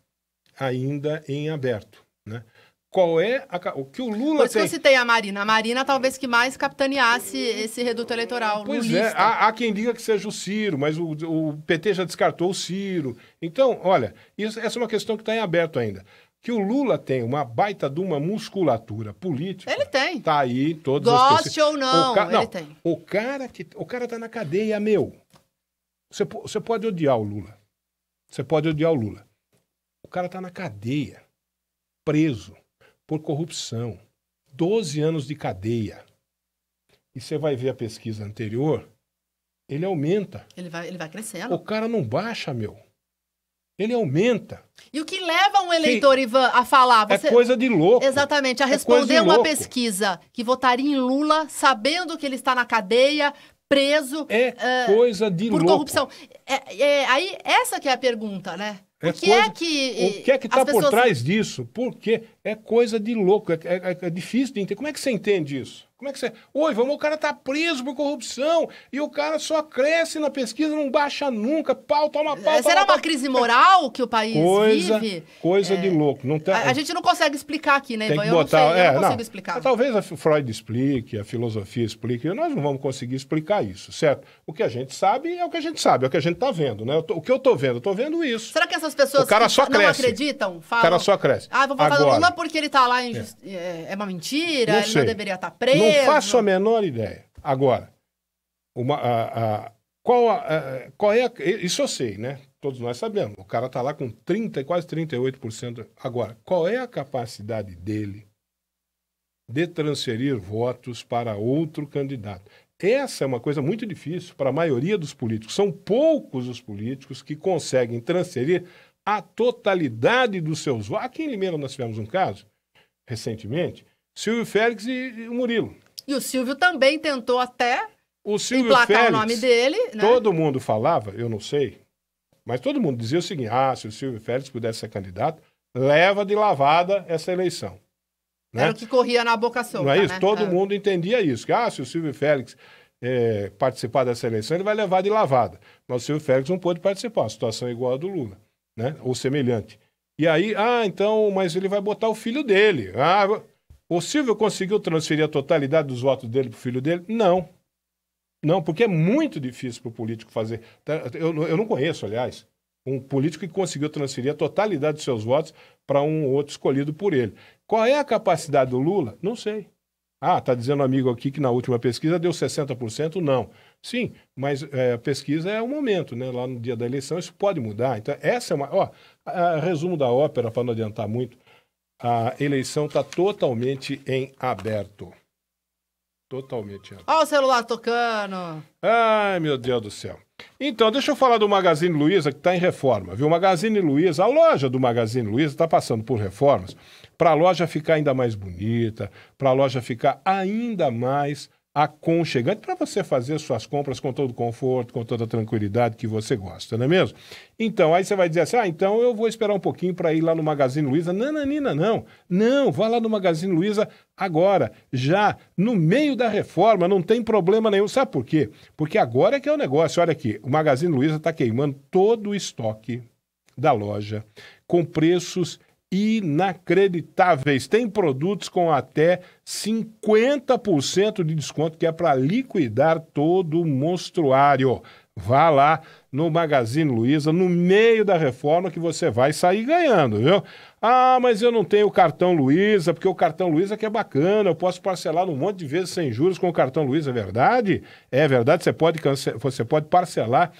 ainda em aberto, né? Qual é o que o Lula Por isso tem... que eu citei a Marina. A Marina talvez que mais capitaneasse esse reduto eleitoral. Pois lulista. Há quem diga que seja o Ciro, mas o PT já descartou o Ciro. Então, olha, essa é uma questão que está em aberto ainda. Que o Lula tem uma baita de uma musculatura política. Ele tem. Está aí, todas Goste as pessoas... ou não, ele tem. O cara está na cadeia, meu. Você pode odiar o Lula. Você pode odiar o Lula. O cara está na cadeia, preso por corrupção, 12 anos de cadeia. E você vai ver a pesquisa anterior, ele aumenta. Ele vai crescendo. O cara não baixa, meu. Ele aumenta. E o que leva um eleitor, Ivan, a falar? É coisa de louco. Exatamente, a responder uma pesquisa que votaria em Lula, sabendo que ele está na cadeia, preso... coisa de por louco. Corrupção. Aí, essa que é a pergunta, né? O que é que está por trás disso? Porque é coisa de louco, é difícil de entender. Como é que você entende isso? Como é que você... o cara tá preso por corrupção e o cara só cresce na pesquisa, não baixa nunca, toma pau. Será uma crise moral que o país vive? Coisa de louco. Não tá... A gente não consegue explicar aqui, né, Ivan? Eu não consigo explicar. Talvez a Freud explique, a filosofia explique, nós não vamos conseguir explicar isso, certo? O que a gente sabe é o que a gente sabe, é o que a gente tá vendo, né? O que eu tô vendo isso. Será que essas pessoas não acreditam? O cara só cresce. Vou votar no Lula porque ele tá lá é uma mentira, ele não deveria estar preso. Não faço a menor ideia. Agora, qual é isso eu sei, né? Todos nós sabemos. O cara está lá com quase 38%. Agora, qual é a capacidade dele de transferir votos para outro candidato? Essa é uma coisa muito difícil para a maioria dos políticos. São poucos os políticos que conseguem transferir a totalidade dos seus votos. Aqui em Limeira nós tivemos um caso, recentemente, Silvio Félix e o Murilo. E o Silvio também tentou até emplacar Félix, o nome dele. Né? Todo mundo falava, eu não sei, mas todo mundo dizia o seguinte, se o Silvio Félix pudesse ser candidato, leva de lavada essa eleição. Né? Era o que corria na boca solta. Não é isso? Né? Todo mundo entendia isso, que se o Silvio Félix participar dessa eleição, ele vai levar de lavada. Mas o Silvio Félix não pôde participar, a situação é igual a do Lula, né? Ou semelhante. E aí, então, mas ele vai botar o filho dele. O Silvio conseguiu transferir a totalidade dos votos dele para o filho dele? Não. Não, porque é muito difícil para o político fazer. Eu não conheço, aliás, um político que conseguiu transferir a totalidade dos seus votos para um outro escolhido por ele. Qual é a capacidade do Lula? Não sei. Está dizendo um amigo aqui que na última pesquisa deu 60%? Não. Sim, mas a pesquisa é o momento, né? Lá no dia da eleição isso pode mudar. Então, essa é uma... resumo da ópera, para não adiantar muito, a eleição está totalmente em aberto. Totalmente em aberto. Olha o celular tocando. Ai, meu Deus do céu. Então, deixa eu falar do Magazine Luiza, que está em reforma, viu? Magazine Luiza, a loja do Magazine Luiza está passando por reformas para a loja ficar ainda mais bonita, para a loja ficar ainda mais aconchegante, para você fazer suas compras com todo o conforto, com toda a tranquilidade que você gosta, não é mesmo? Então, aí você vai dizer assim, então eu vou esperar um pouquinho para ir lá no Magazine Luiza. Nananina, não. Não, vá lá no Magazine Luiza agora, já, no meio da reforma, não tem problema nenhum. Sabe por quê? Porque agora é que é o negócio. Olha aqui, o Magazine Luiza está queimando todo o estoque da loja com preços inacreditáveis. Tem produtos com até 50% de desconto, que é para liquidar todo o monstruário. Vá lá no Magazine Luiza, no meio da reforma, que você vai sair ganhando, viu? Mas eu não tenho cartão Luiza, porque o cartão Luiza que é bacana, eu posso parcelar um monte de vezes sem juros com o cartão Luiza, é verdade? É verdade, você pode parcelar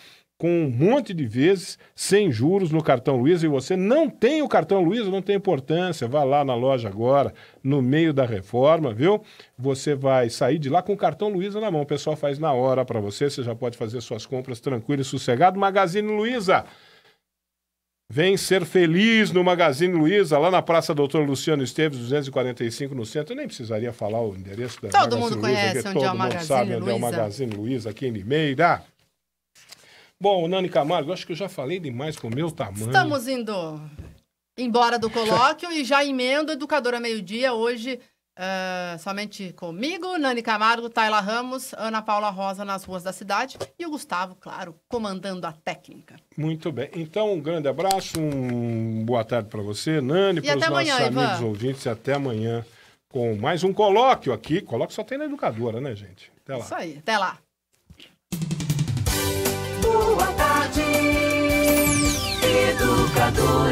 com um monte de vezes, sem juros no cartão Luiza, e você não tem o cartão Luiza, não tem importância, vá lá na loja agora, no meio da reforma, viu? Você vai sair de lá com o cartão Luiza na mão, o pessoal faz na hora para você já pode fazer suas compras tranquilo e sossegado. Magazine Luiza, vem ser feliz no Magazine Luiza, lá na Praça Doutor Luciano Esteves, 245 no centro. Eu nem precisaria falar o endereço da Todo Magazine mundo Luiza, conhece onde é o Magazine sabe Luiza. onde é o Magazine Luiza, aqui em Limeira. Bom, Nani Camargo, acho que eu já falei demais com o meu tamanho. Estamos indo embora do colóquio e já emendo Educadora Meio-Dia, hoje somente comigo, Nani Camargo, Tayla Ramos, Ana Paula Rosa nas ruas da cidade e o Gustavo, claro, comandando a técnica. Muito bem. Então, um grande abraço, boa tarde para você, Nani, para os nossos amigos ouvintes, e até amanhã com mais um colóquio aqui. Colóquio só tem na Educadora, né, gente? Até lá. Isso aí, até lá. Boa tarde, Educadora.